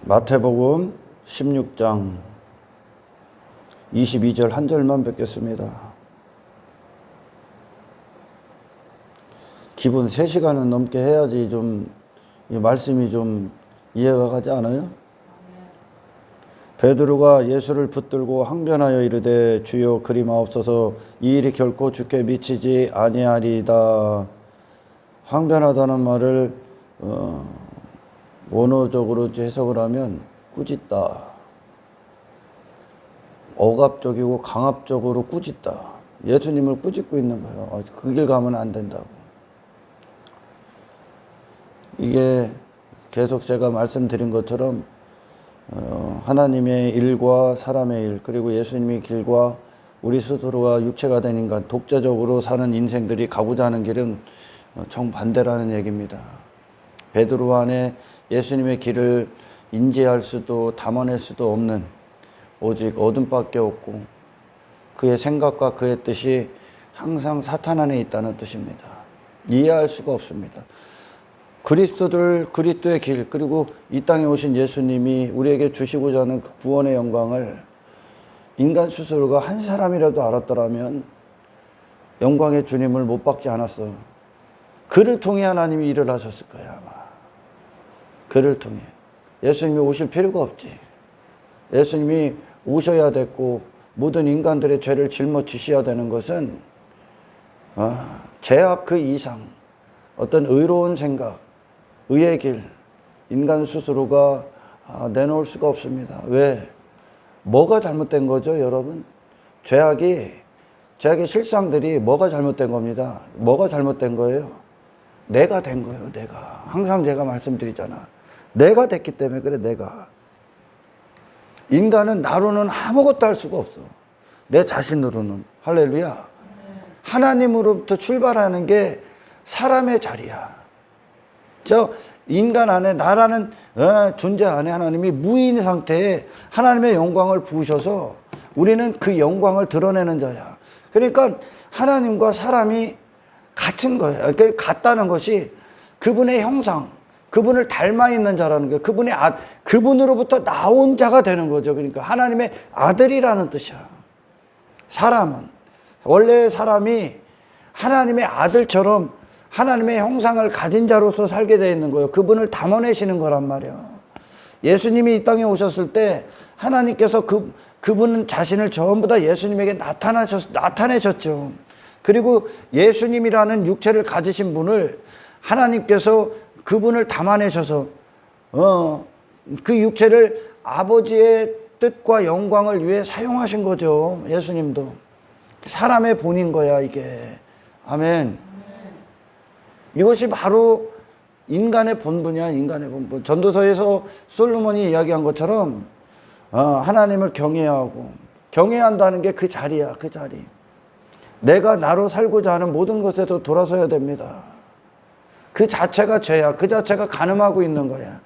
마태복음 16장 22절 한 절만 뵙겠습니다. 기본 3시간은 넘게 해야지 좀 이 말씀이 좀 이해가 가지 않아요? 베드로가 예수를 붙들고 항변하여 이르되 주여 그리마옵소서 이 일이 결코 주께 미치지 아니하리이다. 항변하다는 말을 원어적으로 해석을 하면 꾸짖다, 억압적이고 강압적으로 꾸짖다, 예수님을 꾸짖고 있는 거예요. 그 길 가면 안 된다고. 이게 계속 제가 말씀드린 것처럼 하나님의 일과 사람의 일, 그리고 예수님의 길과 우리 스스로가 육체가 된 인간, 독자적으로 사는 인생들이 가고자 하는 길은 정반대라는 얘기입니다. 베드로 안에 예수님의 길을 인지할 수도 담아낼 수도 없는 오직 어둠밖에 없고, 그의 생각과 그의 뜻이 항상 사탄 안에 있다는 뜻입니다. 이해할 수가 없습니다. 그리스도의 길, 그리고 이 땅에 오신 예수님이 우리에게 주시고자 하는 그 구원의 영광을 인간 스스로가 한 사람이라도 알았더라면 영광의 주님을 못 받지 않았어. 그를 통해 하나님이 일을 하셨을 거야, 아마. 그를 통해. 예수님이 오실 필요가 없지. 예수님이 오셔야 됐고, 모든 인간들의 죄를 짊어지셔야 되는 것은 죄악 그 이상, 어떤 의로운 생각, 의의 길, 인간 스스로가 내놓을 수가 없습니다. 왜? 뭐가 잘못된 거죠, 여러분? 죄악의 실상들이 뭐가 잘못된 겁니다. 뭐가 잘못된 거예요? 내가 된 거예요, 내가. 항상 제가 말씀드리잖아. 내가 됐기 때문에 그래, 내가. 인간은 나로는 아무것도 할 수가 없어. 내 자신으로는. 할렐루야. 하나님으로부터 출발하는 게 사람의 자리야. 저 인간 안에, 나라는 존재 안에 하나님이 무인 상태에 하나님의 영광을 부으셔서 우리는 그 영광을 드러내는 자야. 그러니까 하나님과 사람이 같은 거예요. 그러니까 같다는 것이 그분의 형상, 그분을 닮아 있는 자라는 거예요. 그분으로부터 나온 자가 되는 거죠. 그러니까 하나님의 아들이라는 뜻이야. 사람은, 원래 사람이 하나님의 아들처럼 하나님의 형상을 가진 자로서 살게 되어 있는 거예요. 그분을 담아내시는 거란 말이에요. 예수님이 이 땅에 오셨을 때 하나님께서 그분 자신을 전부 다 예수님에게 나타내셨죠. 그리고 예수님이라는 육체를 가지신 분을 하나님께서 그분을 담아내셔서 그 육체를 아버지의 뜻과 영광을 위해 사용하신 거죠. 예수님도. 사람의 본인 거야, 이게. 아멘. 이것이 바로 인간의 본분이야, 인간의 본분. 전도서에서 솔로몬이 이야기한 것처럼 하나님을 경외해야 하고, 경외해야 한다는 게 그 자리야, 그 자리. 내가 나로 살고자 하는 모든 것에서 돌아서야 됩니다. 그 자체가 죄야. 그 자체가 간음하고 있는 거야.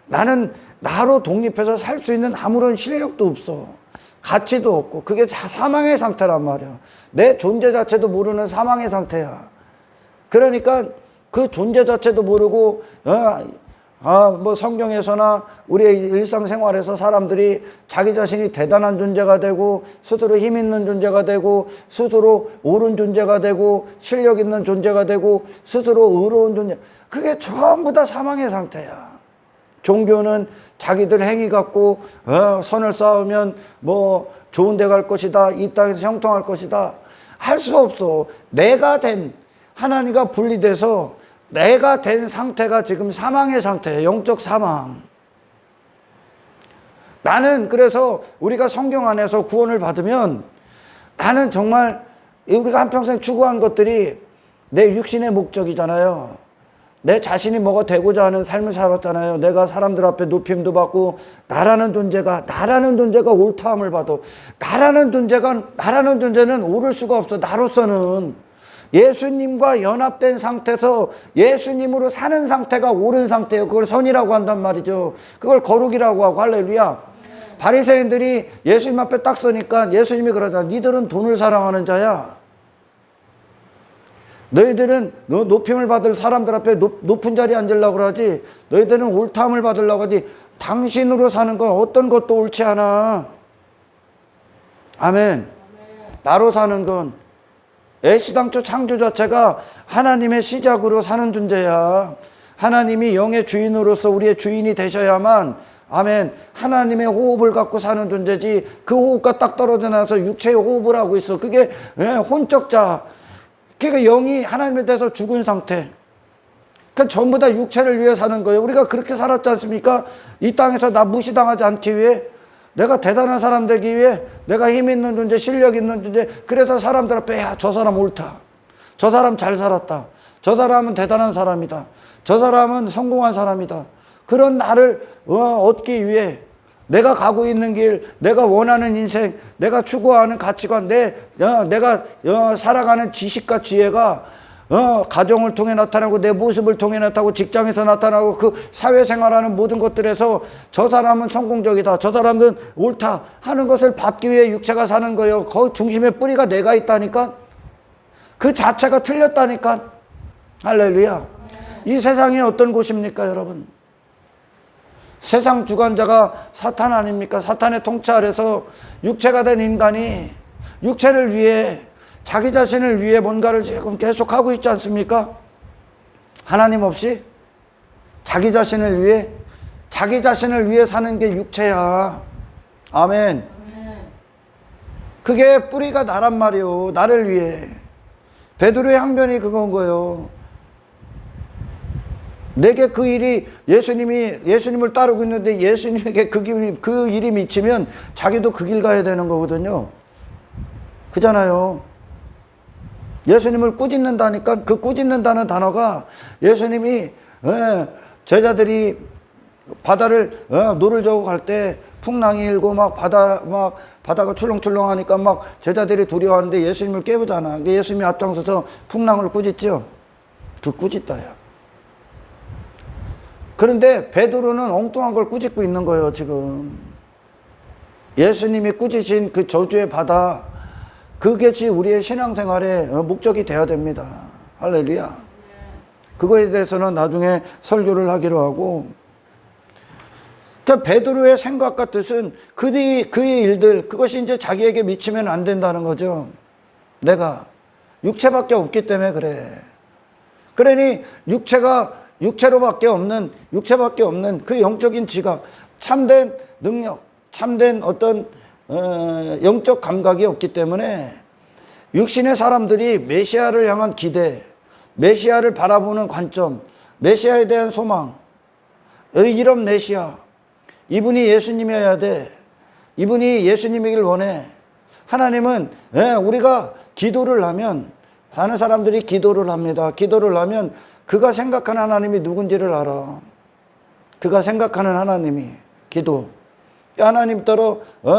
나는 나로 독립해서 살 수 있는 아무런 실력도 없어. 가치도 없고. 그게 사망의 상태란 말이야. 내 존재 자체도 모르는 사망의 상태야. 그러니까 그 존재 자체도 모르고 뭐 성경에서나 우리의 일상생활에서 사람들이 자기 자신이 대단한 존재가 되고, 스스로 힘 있는 존재가 되고, 스스로 옳은 존재가 되고, 실력 있는 존재가 되고, 스스로 의로운 존재, 그게 전부 다 사망의 상태야. 종교는 자기들 행위 갖고 선을 쌓으면 뭐 좋은 데 갈 것이다, 이 땅에서 형통할 것이다. 할 수 없어. 내가 된, 하나님과 분리돼서 내가 된 상태가 지금 사망의 상태예요. 영적 사망. 나는 그래서 우리가 성경 안에서 구원을 받으면 나는 정말 우리가 한평생 추구한 것들이 내 육신의 목적이잖아요. 내 자신이 뭐가 되고자 하는 삶을 살았잖아요. 내가 사람들 앞에 높임도 받고, 나라는 존재가 옳다함을 받아. 나라는 존재는 옳을 수가 없어. 나로서는 예수님과 연합된 상태에서 예수님으로 사는 상태가 옳은 상태예요. 그걸 선이라고 한단 말이죠. 그걸 거룩이라고 하고. 할렐루야. 바리새인들이 예수님 앞에 딱 서니까 예수님이 그러잖아. 니들은 돈을 사랑하는 자야. 너희들은 높임을 받을 사람들 앞에 높은 자리에 앉으려고 그러지, 너희들은 옳다함을 받으려고 하지, 당신으로 사는 건 어떤 것도 옳지 않아. 아멘. 나로 사는 건 애시당초 창조 자체가 하나님의 시작으로 사는 존재야. 하나님이 영의 주인으로서 우리의 주인이 되셔야만, 아멘, 하나님의 호흡을 갖고 사는 존재지, 그 호흡과 딱 떨어져 나서 육체의 호흡을 하고 있어. 그게 혼적자. 그러니까 영이 하나님에 대해서 죽은 상태. 그러니까 전부 다 육체를 위해 사는 거예요. 우리가 그렇게 살았지 않습니까? 이 땅에서 나 무시당하지 않기 위해, 내가 대단한 사람 되기 위해, 내가 힘 있는 존재, 실력 있는 존재. 그래서 사람들 앞에, 야, 저 사람 옳다, 저 사람 잘 살았다, 저 사람은 대단한 사람이다, 저 사람은 성공한 사람이다. 그런 나를 얻기 위해 내가 가고 있는 길, 내가 원하는 인생, 내가 추구하는 가치관, 내가 살아가는 지식과 지혜가 가정을 통해 나타나고, 내 모습을 통해 나타나고, 직장에서 나타나고, 그 사회생활하는 모든 것들에서 저 사람은 성공적이다, 저 사람은 옳다 하는 것을 받기 위해 육체가 사는 거예요. 그 중심의 뿌리가 내가 있다니까. 그 자체가 틀렸다니까. 할렐루야. 이 세상이 어떤 곳입니까, 여러분? 세상 주관자가 사탄 아닙니까? 사탄의 통치 아래서 육체가 된 인간이 육체를 위해, 자기 자신을 위해 뭔가를 지금 계속 하고 있지 않습니까? 하나님 없이 자기 자신을 위해 사는 게 육체야. 아멘. 그게 뿌리가 나란 말이요. 나를 위해. 베드로의 항변이 그건 거예요. 내게 그 일이, 예수님을 따르고 있는데 예수님에게 그 일이 미치면 자기도 그 길 가야 되는 거거든요. 그잖아요. 예수님을 꾸짖는다니까. 그 꾸짖는다는 단어가, 예수님이 제자들이 바다를 노를 저고 갈 때 풍랑이 일고 바다가 출렁출렁하니까 막 제자들이 두려워하는데 예수님을 깨우잖아. 예수님이 앞장서서 풍랑을 꾸짖죠. 그 꾸짖다야. 그런데 베드로는 엉뚱한 걸 꾸짖고 있는 거예요, 지금. 예수님이 꾸짖으신 그 저주의 바다, 그것이 우리의 신앙생활의 목적이 되어야 됩니다. 할렐루야. 그거에 대해서는 나중에 설교를 하기로 하고. 그러니까 베드로의 생각과 뜻은 그의 일들, 그것이 이제 자기에게 미치면 안 된다는 거죠. 내가 육체밖에 없기 때문에 그래. 그러니 육체로밖에 없는 그 영적인 지각, 참된 능력, 참된 어떤 영적 감각이 없기 때문에 육신의 사람들이 메시아를 향한 기대, 메시아를 바라보는 관점, 메시아에 대한 소망, 이런 메시아, 이분이 예수님이어야 돼, 이분이 예수님이길 원해. 하나님은 우리가 기도를 하면, 사는 사람들이 기도를 합니다. 기도를 하면 그가 생각하는 하나님이 누군지를 알아. 그가 생각하는 하나님이, 기도. 하나님 따라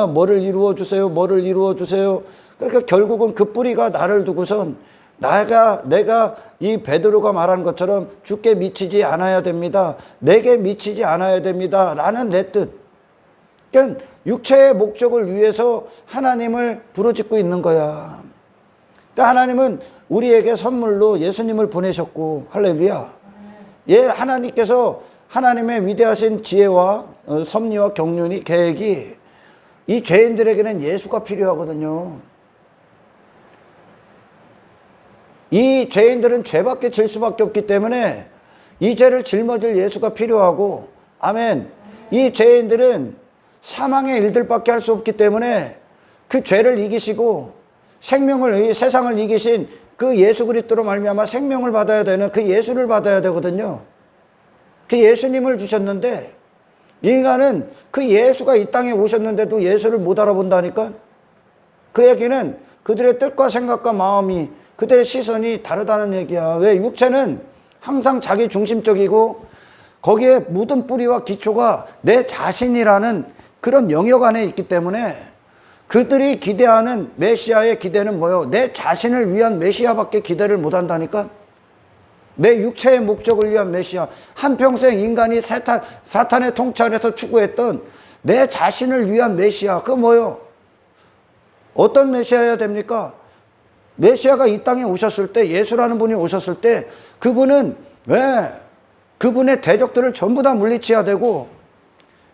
뭐를 이루어 주세요, 뭐를 이루어 주세요. 그러니까 결국은 그 뿌리가 나를 두고선 내가 이 베드로가 말한 것처럼 주께 미치지 않아야 됩니다, 내게 미치지 않아야 됩니다 라는 내 뜻. 그러니까 육체의 목적을 위해서 하나님을 부르짖고 있는 거야. 그러니까 하나님은 우리에게 선물로 예수님을 보내셨고, 할렐루야. 하나님께서 하나님의 위대하신 지혜와 섭리와 경륜이, 계획이, 이 죄인들에게는 예수가 필요하거든요. 이 죄인들은 죄밖에 질 수밖에 없기 때문에 이 죄를 짊어질 예수가 필요하고, 아멘. 이 죄인들은 사망의 일들밖에 할 수 없기 때문에 그 죄를 이기시고 이 세상을 이기신 그 예수 그리스도로 말미암아 생명을 받아야 되는 그 예수를 받아야 되거든요. 그 예수님을 주셨는데, 인간은 그 예수가 이 땅에 오셨는데도 예수를 못 알아본다니까. 그 얘기는 그들의 뜻과 생각과 마음이, 그들의 시선이 다르다는 얘기야. 왜? 육체는 항상 자기 중심적이고 거기에 모든 뿌리와 기초가 내 자신이라는 그런 영역 안에 있기 때문에 그들이 기대하는 메시아의 기대는 뭐요? 내 자신을 위한 메시아밖에 기대를 못 한다니까. 내 육체의 목적을 위한 메시아. 한평생 인간이 사탄의 통치 안에서 추구했던 내 자신을 위한 메시아. 그거 뭐요? 어떤 메시아여야 됩니까? 메시아가 이 땅에 오셨을 때, 예수라는 분이 오셨을 때, 그분은 그분의 대적들을 전부 다 물리쳐야 되고,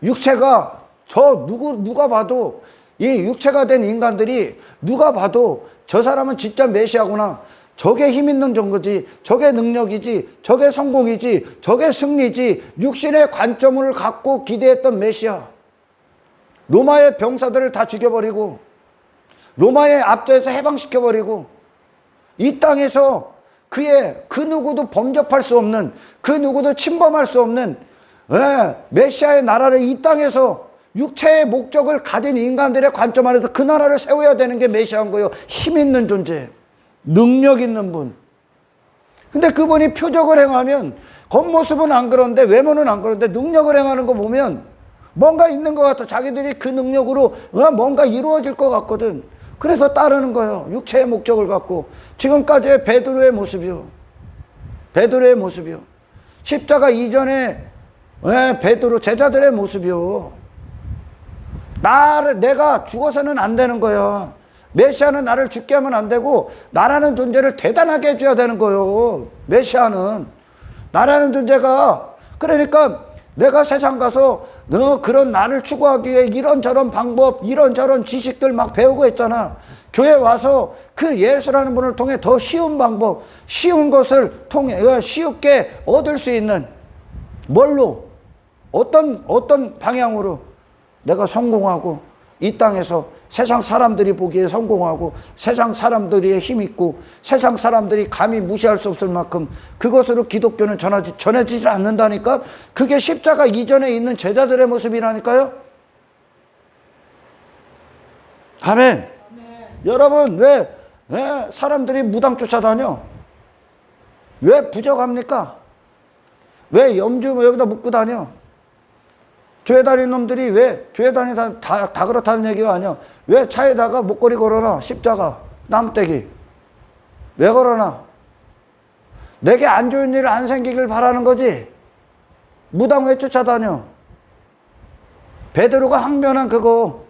육체가 누가 봐도 이 육체가 된 인간들이 누가 봐도 저 사람은 진짜 메시아구나. 저게 힘 있는 정거지. 저게 능력이지. 저게 성공이지. 저게 승리지. 육신의 관점을 갖고 기대했던 메시아. 로마의 병사들을 다 죽여버리고 로마의 앞서에서 해방시켜버리고 이 땅에서 그 누구도 범접할 수 없는, 그 누구도 침범할 수 없는 메시아의 나라를 이 땅에서 육체의 목적을 가진 인간들의 관점 안에서 그 나라를 세워야 되는 게 메시아인 거예요. 힘 있는 존재, 능력 있는 분. 근데 그분이 표적을 행하면 겉모습은 안 그런데, 외모는 안 그런데 능력을 행하는 거 보면 뭔가 있는 것 같아. 자기들이 그 능력으로 뭔가 이루어질 것 같거든. 그래서 따르는 거예요. 육체의 목적을 갖고. 지금까지의 베드로의 모습이요. 베드로의 모습이요. 십자가 이전에 베드로 제자들의 모습이요. 내가 죽어서는 안 되는 거예요. 메시아는 나를 죽게 하면 안 되고 나라는 존재를 대단하게 해줘야 되는 거예요. 메시아는 나라는 존재가, 그러니까 내가 세상 가서 그런 나를 추구하기 위해 이런저런 방법, 이런저런 지식들 막 배우고 했잖아. 교회 와서 그 예수라는 분을 통해 더 쉬운 방법, 쉬운 것을 통해 쉽게 얻을 수 있는, 뭘로, 어떤 방향으로 내가 성공하고 이 땅에서 세상 사람들이 보기에 성공하고 세상 사람들이 힘있고 세상 사람들이 감히 무시할 수 없을 만큼 그것으로 기독교는 전해지지 않는다니까. 그게 십자가 이전에 있는 제자들의 모습이라니까요. 아멘. 여러분, 왜 사람들이 무당 쫓아다녀? 왜 부적합니까? 왜 염주 여기다 묶고 다녀? 교회 다니는 놈들이 왜 교회 다니는 다 그렇다는 얘기가 아니야. 왜 차에다가 목걸이 걸어놔? 십자가, 나무떼기. 왜 걸어놔? 내게 안 좋은 일 안 생기길 바라는 거지. 무당 왜 쫓아다녀? 베드로가 항변한 그거,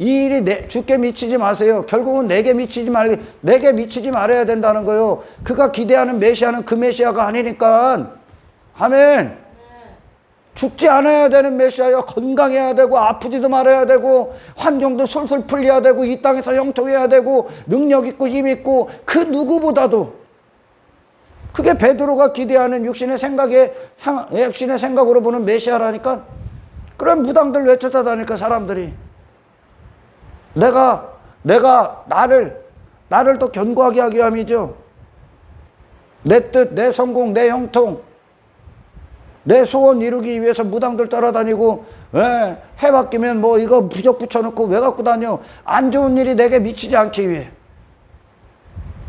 이 일이 주께 미치지 마세요. 결국은 내게 미치지 말아야 된다는 거요. 그가 기대하는 메시아는 그 메시아가 아니니까. 아멘. 죽지 않아야 되는 메시아요. 건강해야 되고 아프지도 말아야 되고 환경도 술술 풀려야 되고 이 땅에서 형통해야 되고 능력 있고 힘 있고 그 누구보다도. 그게 베드로가 기대하는 육신의 생각으로 보는 메시아라니까. 그럼 무당들 왜 쫓아다니까 사람들이. 내가 나를 더 견고하게 하기 위함이죠. 내 뜻, 내 성공, 내 형통, 내 소원 이루기 위해서 무당들 따라다니고, 해 바뀌면 뭐 이거 부적 붙여놓고 왜 갖고 다녀? 안 좋은 일이 내게 미치지 않기 위해.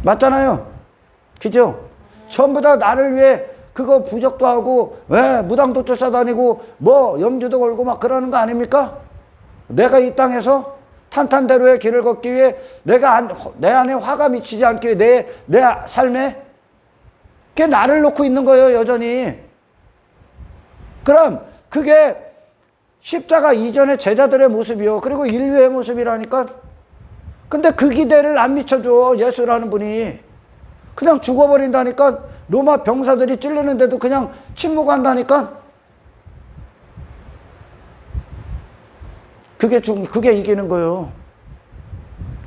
맞잖아요. 그죠? 전부 다 나를 위해 그거 부적도 하고, 무당도 쫓아다니고, 뭐 염주도 걸고 막 그러는 거 아닙니까? 내가 이 땅에서 탄탄대로의 길을 걷기 위해 내 안에 화가 미치지 않기 위해 내 삶에 그게 나를 놓고 있는 거예요, 여전히. 그럼 그게 십자가 이전의 제자들의 모습이요. 그리고 인류의 모습이라니까. 근데 그 기대를 안 미쳐줘, 예수라는 분이. 그냥 죽어버린다니까. 로마 병사들이 찔르는데도 그냥 침묵한다니까. 그게 이기는 거예요.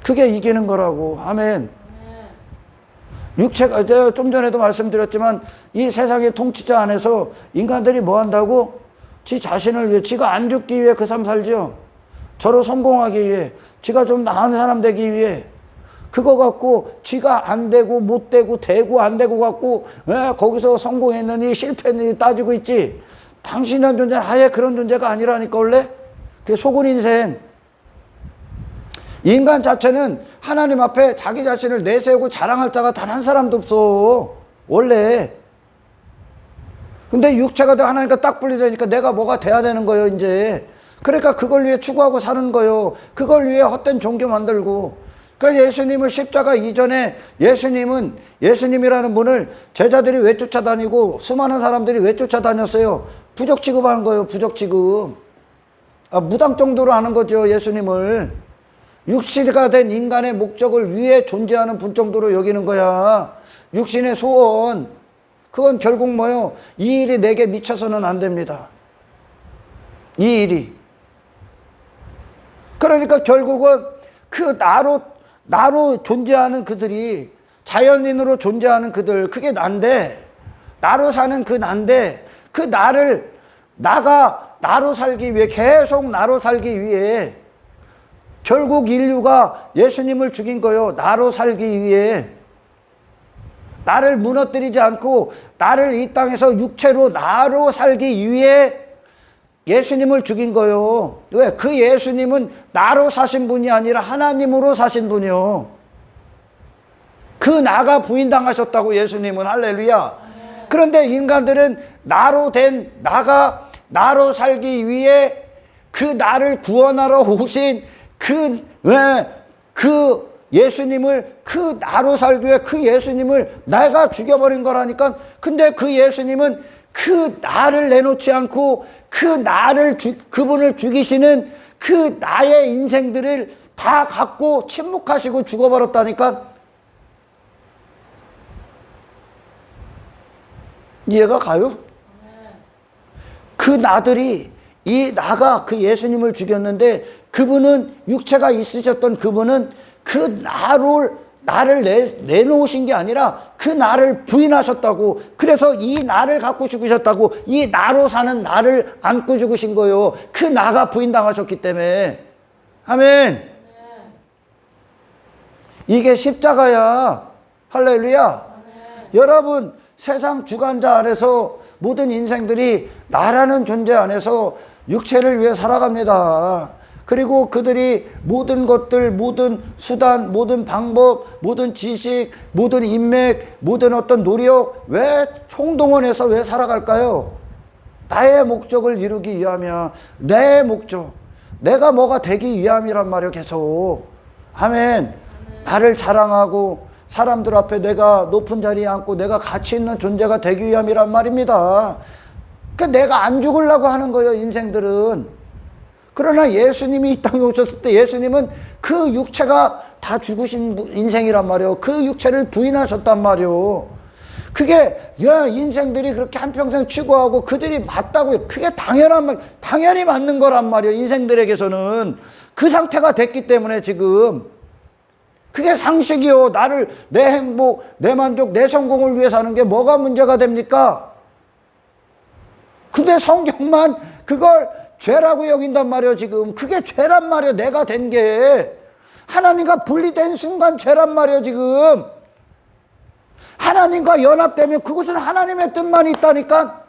그게 이기는 거라고. 아멘. 육체가, 제가 좀 전에도 말씀드렸지만 이 세상의 통치자 안에서 인간들이 뭐 한다고? 지 자신을 위해, 지가 안 죽기 위해 그 삶 살죠. 저로 성공하기 위해, 지가 좀 나은 사람 되기 위해. 그거 갖고 지가 안 되고 못 되고 되고 안 되고 갖고 거기서 성공했느니 실패했느니 따지고 있지. 당신이란 존재는 아예 그런 존재가 아니라니까. 원래 그게 속은 인생. 인간 자체는 하나님 앞에 자기 자신을 내세우고 자랑할 자가 단 한 사람도 없어, 원래. 근데 육체가 돼 하나님과 딱 분리되니까 내가 뭐가 돼야 되는 거예요, 이제. 그러니까 그걸 위해 추구하고 사는 거예요. 그걸 위해 헛된 종교 만들고. 그러니까 예수님을 십자가 이전에 예수님이라는 분을 제자들이 왜 쫓아다니고 수많은 사람들이 왜 쫓아다녔어요? 부적 취급하는 거예요, 부적 취급. 무당 정도로 하는 거죠, 예수님을. 육신가 된 인간의 목적을 위해 존재하는 분 정도로 여기는 거야. 육신의 소원, 그건 결국 뭐요? 이 일이 내게 미쳐서는 안 됩니다. 이 일이. 그러니까 결국은 그 나로 존재하는 그들이, 자연인으로 존재하는 그들, 그게 난데, 나로 사는 그 난데, 그 나가 나로 살기 위해, 계속 나로 살기 위해, 결국 인류가 예수님을 죽인 거요. 나로 살기 위해. 나를 무너뜨리지 않고, 나를 이 땅에서 육체로 나로 살기 위해 예수님을 죽인 거요. 왜? 그 예수님은 나로 사신 분이 아니라 하나님으로 사신 분이요. 그 나가 부인당하셨다고, 예수님은. 할렐루야. 그런데 인간들은 나로 살기 위해 그 나를 구원하러 오신 그 예수님을, 그 나로 살기 위해 그 예수님을 내가 죽여버린 거라니까. 근데 그 예수님은 그 나를 내놓지 않고 그분을 죽이시는 그 나의 인생들을 다 갖고 침묵하시고 죽어버렸다니까. 이해가 가요? 그 나들이, 이 나가 그 예수님을 죽였는데, 그분은, 육체가 있으셨던 그분은 그 나를 내놓으신 게 아니라 그 나를 부인하셨다고. 그래서 이 나를 갖고 죽으셨다고. 이 나로 사는 나를 안고 죽으신 거예요. 그 나가 부인당하셨기 때문에. 아멘. 이게 십자가야. 할렐루야. 여러분, 세상 주관자 안에서 모든 인생들이 나라는 존재 안에서 육체를 위해 살아갑니다. 그리고 그들이 모든 것들, 모든 수단, 모든 방법, 모든 지식, 모든 인맥, 모든 어떤 노력, 왜 총동원해서 왜 살아갈까요? 나의 목적을 이루기 위함이야. 내 목적, 내가 뭐가 되기 위함이란 말이야, 계속. 아멘. 나를 자랑하고 사람들 앞에 내가 높은 자리에 앉고 내가 가치 있는 존재가 되기 위함이란 말입니다. 그러니까 내가 안 죽으려고 하는 거예요, 인생들은. 그러나 예수님이 이 땅에 오셨을 때 예수님은 그 육체가 다 죽으신 인생이란 말이에요. 그 육체를 부인하셨단 말이에요. 그게 인생들이 그렇게 한평생 추구하고 그들이 맞다고, 그게 당연히 맞는 거란 말이에요. 인생들에게서는 그 상태가 됐기 때문에 지금 그게 상식이요. 내 행복, 내 만족, 내 성공을 위해 사는 게 뭐가 문제가 됩니까? 근데 성경만 그걸 죄라고 여긴단 말이에요, 지금. 그게 죄란 말이에요, 내가 된 게. 하나님과 분리된 순간 죄란 말이에요, 지금. 하나님과 연합되면 그것은 하나님의 뜻만 있다니까.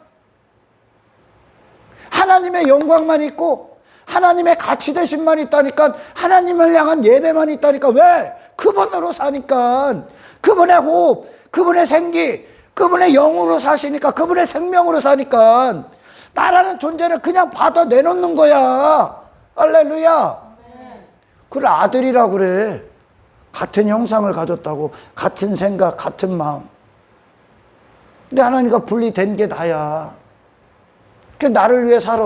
하나님의 영광만 있고, 하나님의 가치 되심만 있다니까. 하나님을 향한 예배만 있다니까. 왜? 그분으로 사니까. 그분의 호흡, 그분의 생기, 그분의 영으로 사시니까, 그분의 생명으로 사니까. 나라는 존재를 그냥 받아 내놓는 거야. 할렐루야. 그걸 아들이라고 그래. 같은 형상을 가졌다고. 같은 생각, 같은 마음. 근데 하나님과 분리된 게 나야. 그게 나를 위해 살아.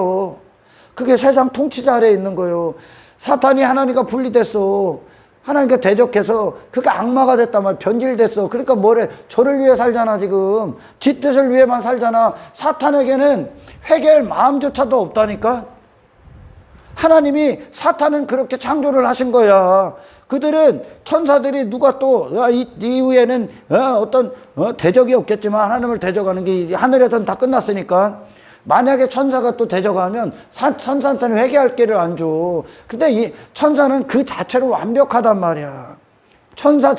그게 세상 통치자 아래에 있는 거예요. 사탄이 하나님과 분리됐어. 하나님과 대적해서 그게 악마가 됐단 말이야. 변질됐어. 그러니까 뭐래? 저를 위해 살잖아, 지금. 지 뜻을 위해만 살잖아. 사탄에게는 회개할 마음조차도 없다니까. 하나님이 사탄은 그렇게 창조를 하신 거야. 그들은 천사들이 누가 또 이후에는 어떤 대적이 없겠지만 하나님을 대적하는 게 하늘에서는 다 끝났으니까. 만약에 천사가 또 대적하면 천사한테는 회개할 기회를 안 줘. 근데 이 천사는 그 자체로 완벽하단 말이야. 천사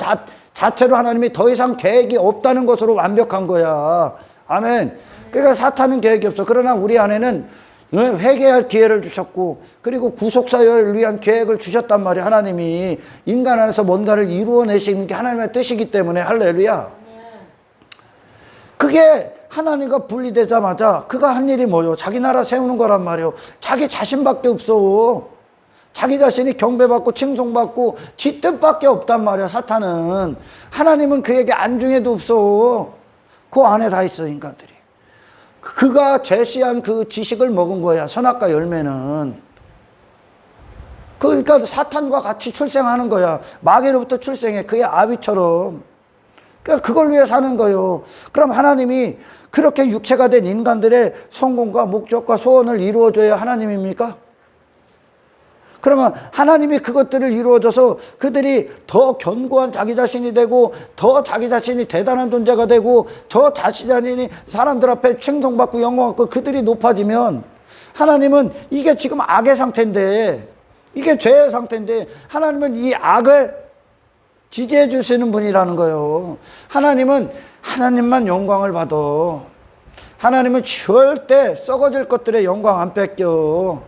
자체로 하나님이 더 이상 계획이 없다는 것으로 완벽한 거야. 아멘. 그러니까 사탄은 계획이 없어. 그러나 우리 안에는 회개할 기회를 주셨고, 그리고 구속사역을 위한 계획을 주셨단 말이야. 하나님이 인간 안에서 뭔가를 이루어내시는 게 하나님의 뜻이기 때문에. 할렐루야. 그게 하나님과 분리되자마자 그가 한 일이 뭐요? 자기 나라 세우는 거란 말이요. 자기 자신밖에 없어. 자기 자신이 경배받고 칭송받고 지 뜻밖에 없단 말이야, 사탄은. 하나님은 그에게 안중에도 없어. 그 안에 다 있어, 인간들이. 그가 제시한 그 지식을 먹은 거야, 선악과 열매는. 그러니까 사탄과 같이 출생하는 거야. 마귀로부터 출생해. 그의 아비처럼. 그러니까 그걸 위해 사는 거예요. 그럼 하나님이 그렇게 육체가 된 인간들의 성공과 목적과 소원을 이루어줘야 하나님입니까? 그러면 하나님이 그것들을 이루어줘서 그들이 더 견고한 자기 자신이 되고 더 자기 자신이 대단한 존재가 되고 저 자신이 사람들 앞에 칭송받고 영광받고 그들이 높아지면 하나님은 이게 지금 악의 상태인데 이게 죄의 상태인데 하나님은 이 악을 지지해 주시는 분이라는 거예요. 하나님은 하나님만 영광을 받아. 하나님은 절대 썩어질 것들의 영광 안 뺏겨.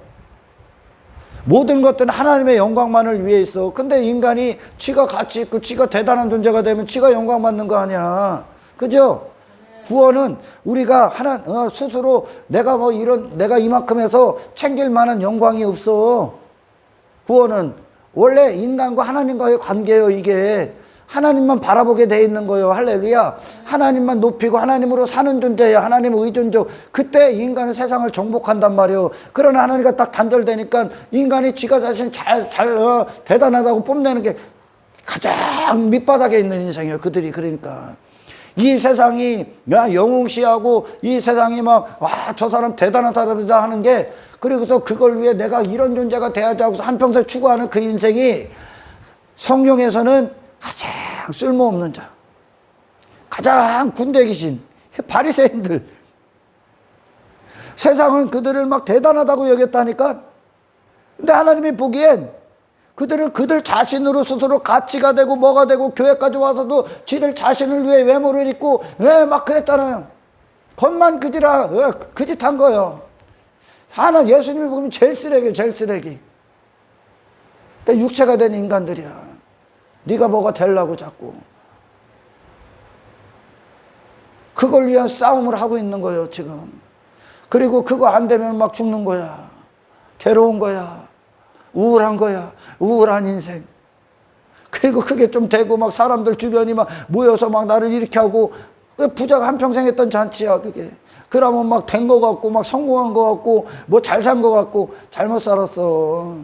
모든 것들은 하나님의 영광만을 위해 있어. 근데 인간이 지가 가치 있고 지가 대단한 존재가 되면 지가 영광 받는 거 아니야. 그죠? 구원은 우리가 스스로 내가 내가 이만큼 해서 챙길 만한 영광이 없어. 구원은 원래 인간과 하나님과의 관계예요. 이게 하나님만 바라보게 돼 있는 거예요. 할렐루야. 하나님만 높이고 하나님으로 사는 존재예요. 하나님의 의존적. 그때 인간은 세상을 정복한단 말이에요. 그러나 하나님과 딱 단절되니까 인간이 지가 자신 대단하다고 뽐내는 게 가장 밑바닥에 있는 인생이에요. 그들이. 그러니까 이 세상이 영웅시하고 이 세상이 저 사람 대단하다 하는 게, 그리고서 그걸 위해 내가 이런 존재가 돼야지 하고서 한평생 추구하는 그 인생이 성경에서는 가장 쓸모없는 자, 가장 군대 귀신, 바리새인들. 세상은 그들을 대단하다고 여겼다니까. 근데 하나님이 보기엔 그들은 그들 자신으로 스스로 가치가 되고 뭐가 되고 교회까지 와서도 지들 자신을 위해 외모를 입고 그랬다는 겉만 그지라 그짓한 거예요. 예수님이 보면 제일 쓰레기, 제일 쓰레기. 그러니까 육체가 된 인간들이야. 네가 뭐가 되려고 자꾸 그걸 위한 싸움을 하고 있는 거예요 지금. 그리고 그거 안 되면 죽는 거야. 괴로운 거야. 우울한 거야. 우울한 인생. 그리고 그게 좀 되고 사람들 주변이 모여서 나를 이렇게 하고, 부자가 한평생 했던 잔치야 그게. 그러면 된 거 같고 성공한 거 같고 잘 산 거 같고 잘못 살았어.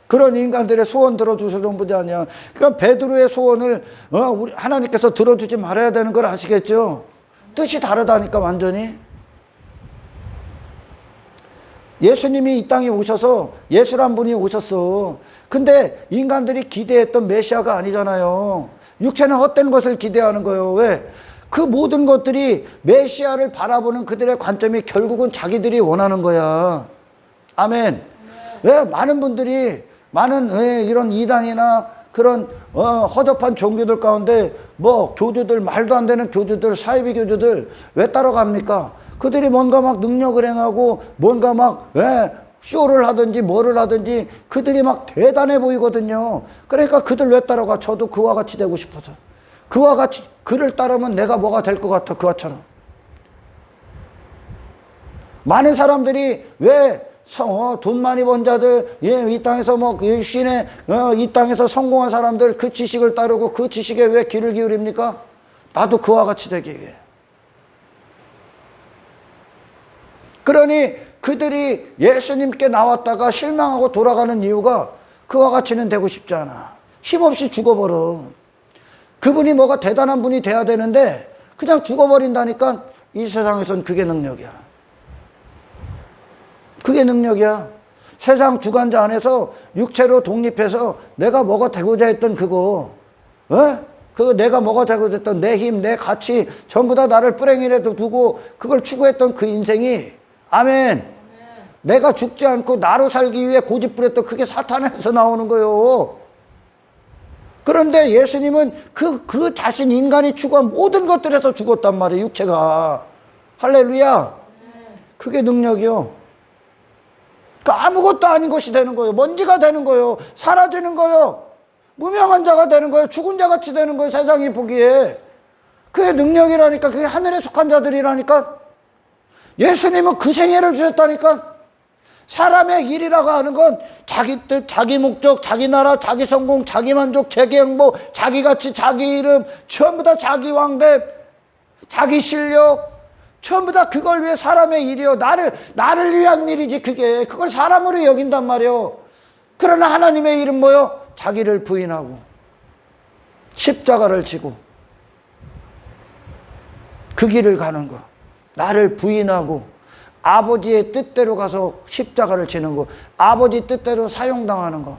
그런 인간들의 소원 들어주시는 분이 아니야. 그러니까 베드로의 소원을 우리 하나님께서 들어주지 말아야 되는 걸 아시겠죠? 뜻이 다르다니까 완전히. 예수님이 이 땅에 오셔서 예수란 분이 오셨어. 근데 인간들이 기대했던 메시아가 아니잖아요. 육체는 헛된 것을 기대하는 거예요. 왜? 그 모든 것들이 메시아를 바라보는 그들의 관점이 결국은 자기들이 원하는 거야. 아멘. 왜? 많은 분들이 이런 이단이나 그런 허접한 종교들 가운데 교주들, 말도 안 되는 교주들, 사이비 교주들 왜 따라갑니까? 그들이 뭔가 능력을 행하고 뭔가 쇼를 하든지 뭐를 하든지 그들이 대단해 보이거든요. 그러니까 그들 왜 따라가? 저도 그와 같이 되고 싶어서. 그와 같이 그를 따르면 내가 뭐가 될 것 같아. 그와처럼. 많은 사람들이 왜 돈 많이 번 자들, 이 땅에서 이 땅에서 성공한 사람들 그 지식을 따르고 그 지식에 왜 귀를 기울입니까? 나도 그와 같이 되기 위해. 그러니 그들이 예수님께 나왔다가 실망하고 돌아가는 이유가 그와 같이는 되고 싶지 않아. 힘없이 죽어버려. 그분이 뭐가 대단한 분이 돼야 되는데 그냥 죽어버린다니까. 이 세상에선 그게 능력이야. 그게 능력이야. 세상 주관자 안에서 육체로 독립해서 내가 뭐가 되고자 했던 그거, 내가 뭐가 되고자 했던 내 힘, 내 가치 전부 다 나를 뿌랭이라도 두고 그걸 추구했던 그 인생이, 아멘. 내가 죽지 않고 나로 살기 위해 고집부렸던 그게 사탄에서 나오는 거예요. 그런데 예수님은 그 자신 인간이 추구한 모든 것들에서 죽었단 말이에요. 육체가. 할렐루야. 그게 능력이요. 아무것도 아닌 것이 되는 거예요. 먼지가 되는 거예요. 사라지는 거예요. 무명한 자가 되는 거예요. 죽은 자 같이 되는 거예요. 세상이 보기에. 그게 능력이라니까. 그게 하늘에 속한 자들이라니까. 예수님은 그 생애를 주셨다니까. 사람의 일이라고 하는 건 자기 뜻, 자기 목적, 자기 나라, 자기 성공, 자기 만족, 자기 행복, 자기 가치, 자기 이름, 전부 다 자기 왕대, 자기 실력, 전부 다 그걸 위해 사람의 일이요. 나를 위한 일이지 그게. 그걸 사람으로 여긴단 말이요. 그러나 하나님의 일은 뭐요? 자기를 부인하고 십자가를 지고 그 길을 가는 거. 나를 부인하고 아버지의 뜻대로 가서 십자가를 지는 거. 아버지 뜻대로 사용당하는 거.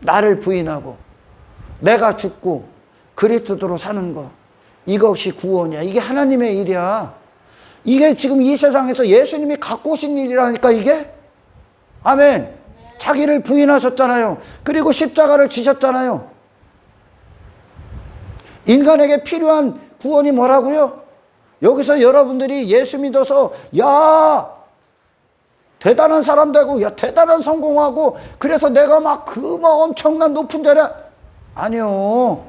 나를 부인하고 내가 죽고 그리스도로 사는 거. 이것이 구원이야. 이게 하나님의 일이야. 이게 지금 이 세상에서 예수님이 갖고 오신 일이라니까 이게. 아멘. 자기를 부인하셨잖아요. 그리고 십자가를 지셨잖아요. 인간에게 필요한 구원이 뭐라고요? 여기서 여러분들이 예수 믿어서 야 대단한 사람 되고 야 대단한 성공하고 그래서 내가 막 엄청난 높은 자리. 아니요.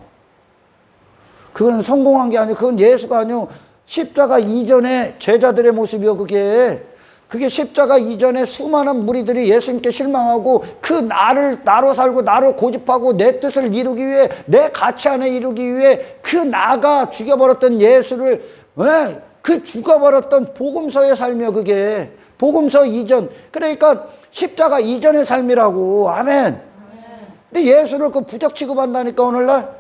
그건 성공한 게 아니고 그건 예수가 아니요. 십자가 이전의 제자들의 모습이요. 그게 십자가 이전에 수많은 무리들이 예수님께 실망하고 그 나로 살고 나로 고집하고 내 뜻을 이루기 위해 내 가치 안에 이루기 위해 그 나가 죽여버렸던 예수를 그 죽어버렸던 복음서의 삶이요. 그게 복음서 이전. 그러니까 십자가 이전의 삶이라고. 아멘. 근데 예수를 그 부적 취급한다니까 오늘날.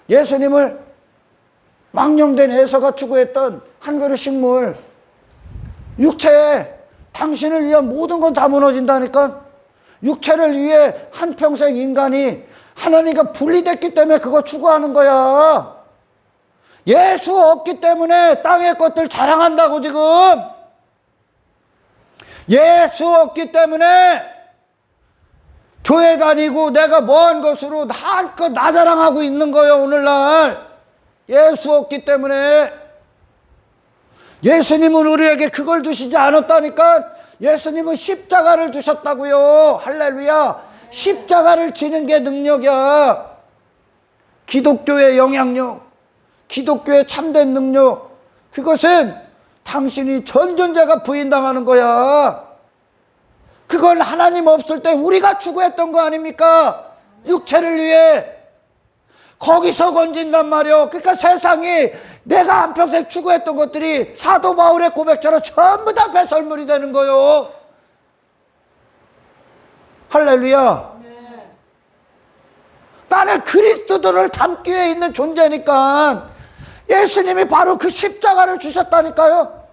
예수님을 망령된 에서가 추구했던 한 그릇 식물, 육체에 당신을 위한 모든 건 다 무너진다니까. 육체를 위해 한평생 인간이 하나님과 분리됐기 때문에 그거 추구하는 거야. 예수 없기 때문에 땅의 것들 자랑한다고 지금. 예수 없기 때문에 교회 다니고 내가 뭐한 것으로 한껏 나 자랑하고 있는 거예요 오늘날. 예수 없기 때문에. 예수님은 우리에게 그걸 주시지 않았다니까. 예수님은 십자가를 주셨다고요. 할렐루야. 십자가를 지는 게 능력이야. 기독교의 영향력, 기독교의 참된 능력, 그것은 당신이 전 존재가 부인당하는 거야. 그건 하나님 없을 때 우리가 추구했던 거 아닙니까? 육체를 위해. 거기서 건진단 말이요. 그러니까 세상이 내가 한평생 추구했던 것들이 사도 바울의 고백처럼 전부 다 배설물이 되는 거요. 할렐루야. 나는 그리스도를 담기 위해 있는 존재니까. 예수님이 바로 그 십자가를 주셨다니까요.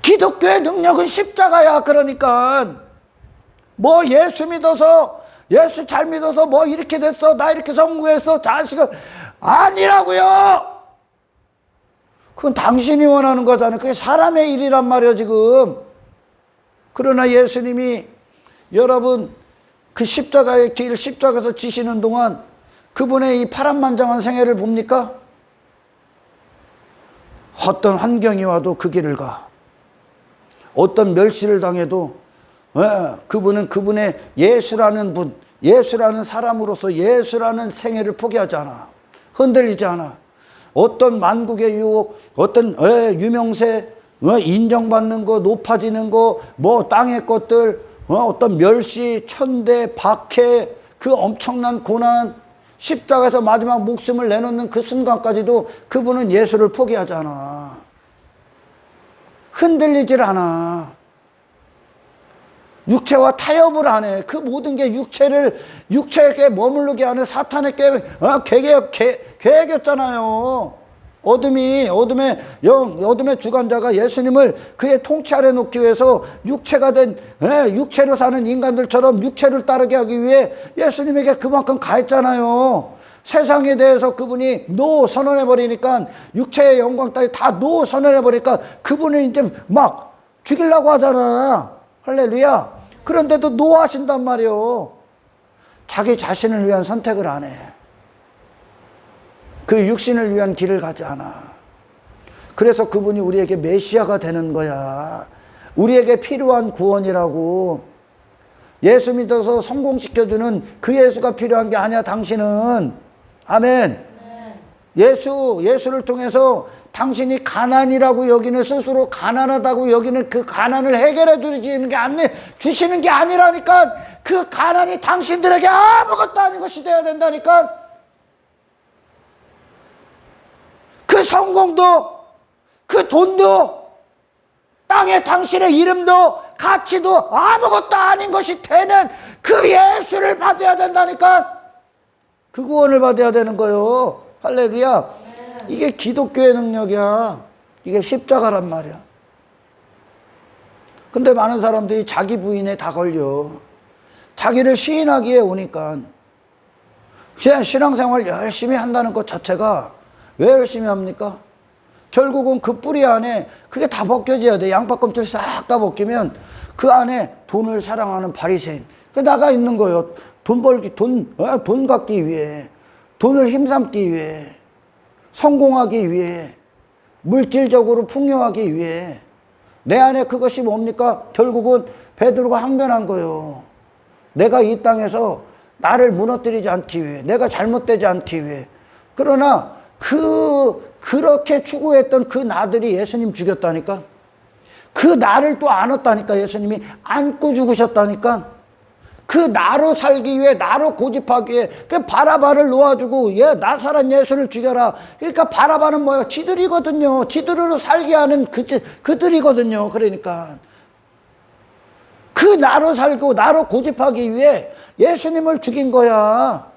기독교의 능력은 십자가야. 그러니까 뭐 예수 믿어서 예수 잘 믿어서 뭐 이렇게 됐어 나 이렇게 성공했어 자식은 아니라고요. 그건 당신이 원하는 거잖아요. 그게 사람의 일이란 말이에요 지금. 그러나 예수님이 여러분 그 십자가의 길 십자가에서 지시는 동안 그분의 이 파란만장한 생애를 봅니까? 어떤 환경이 와도 그 길을 가. 어떤 멸시를 당해도 그분은 그분의 예수라는 분, 예수라는 사람으로서 예수라는 생애를 포기하지 않아. 흔들리지 않아. 어떤 만국의 유혹, 어떤 유명세, 인정받는 거, 높아지는 거, 뭐 땅의 것들, 어떤 멸시, 천대, 박해, 그 엄청난 고난, 십자가에서 마지막 목숨을 내놓는 그 순간까지도 그분은 예수를 포기하지 않아. 흔들리질 않아. 육체와 타협을 안 해. 그 모든 게 육체에게 머무르게 하는 사탄의 계획이었잖아요. 어둠의 주관자가 예수님을 그의 통치 아래 놓기 위해서 육체로 사는 인간들처럼 육체를 따르게 하기 위해 예수님에게 그만큼 가했잖아요. 세상에 대해서 그분이 노 선언해버리니까 육체의 영광 따위 다 노 선언해버리니까 그분은 이제 막 죽이려고 하잖아. 할렐루야. 그런데도 노 하신단 말이에요. 자기 자신을 위한 선택을 안 해. 그 육신을 위한 길을 가지 않아. 그래서 그분이 우리에게 메시아가 되는 거야. 우리에게 필요한 구원이라고. 예수 믿어서 성공시켜주는 그 예수가 필요한 게 아니야 당신은. 아멘. 예수를 통해서 당신이 가난이라고 여기는, 스스로 가난하다고 여기는 그 가난을 해결해 주시는 게 아니라니까. 그 가난이 당신들에게 아무것도 아닌 것이 되어야 된다니까. 그 성공도, 그 돈도, 땅에 당신의 이름도, 가치도 아무것도 아닌 것이 되는 그 예수를 받아야 된다니까. 그 구원을 받아야 되는 거요. 할렐루야. 이게 기독교의 능력이야. 이게 십자가란 말이야. 근데 많은 사람들이 자기 부인에 다 걸려. 자기를 시인하기에 오니까. 그냥 신앙생활 열심히 한다는 것 자체가 왜 열심히 합니까? 결국은 그 뿌리 안에 그게 다 벗겨져야 돼. 양파껍질 싹 다 벗기면 그 안에 돈을 사랑하는 바리새인. 그 나가 있는 거예요. 돈 갖기 위해. 돈을 힘삼기 위해. 성공하기 위해. 물질적으로 풍요하기 위해. 내 안에 그것이 뭡니까? 결국은 베드로가 항변한 거예요. 내가 이 땅에서 나를 무너뜨리지 않기 위해, 내가 잘못되지 않기 위해. 그러나 그렇게 추구했던 그 나들이 예수님 죽였다니까. 그 나를 또 안았다니까. 예수님이 안고 죽으셨다니까. 그 나로 살기 위해, 나로 고집하기 위해. 그 바라바를 놓아주고 나사렛 예수를 죽여라. 그러니까 바라바는 뭐야? 지들이거든요. 지들으로 살게 하는 그들이거든요. 그러니까 그 나로 살고 나로 고집하기 위해 예수님을 죽인 거야.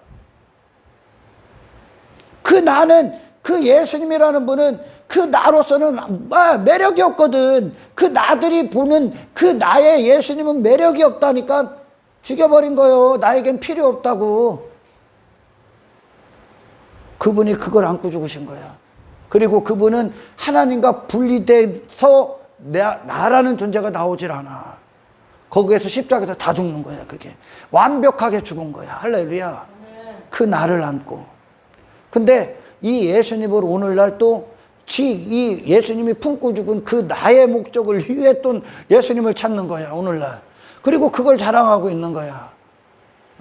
그 나는, 그 예수님이라는 분은 그 나로서는 매력이 없거든. 그 나들이 보는 그 나의 예수님은 매력이 없다니까. 죽여버린 거예요. 나에겐 필요 없다고. 그분이 그걸 안고 죽으신 거야. 그리고 그분은 하나님과 분리돼서 나라는 존재가 나오질 않아. 거기에서 십자가에서 다 죽는 거야. 그게 완벽하게 죽은 거야. 할렐루야. 그 나를 안고. 근데 이 예수님을 오늘날 또 이 예수님이 품고 죽은 그 나의 목적을 위해 또 예수님을 찾는 거야. 오늘날. 그리고 그걸 자랑하고 있는 거야.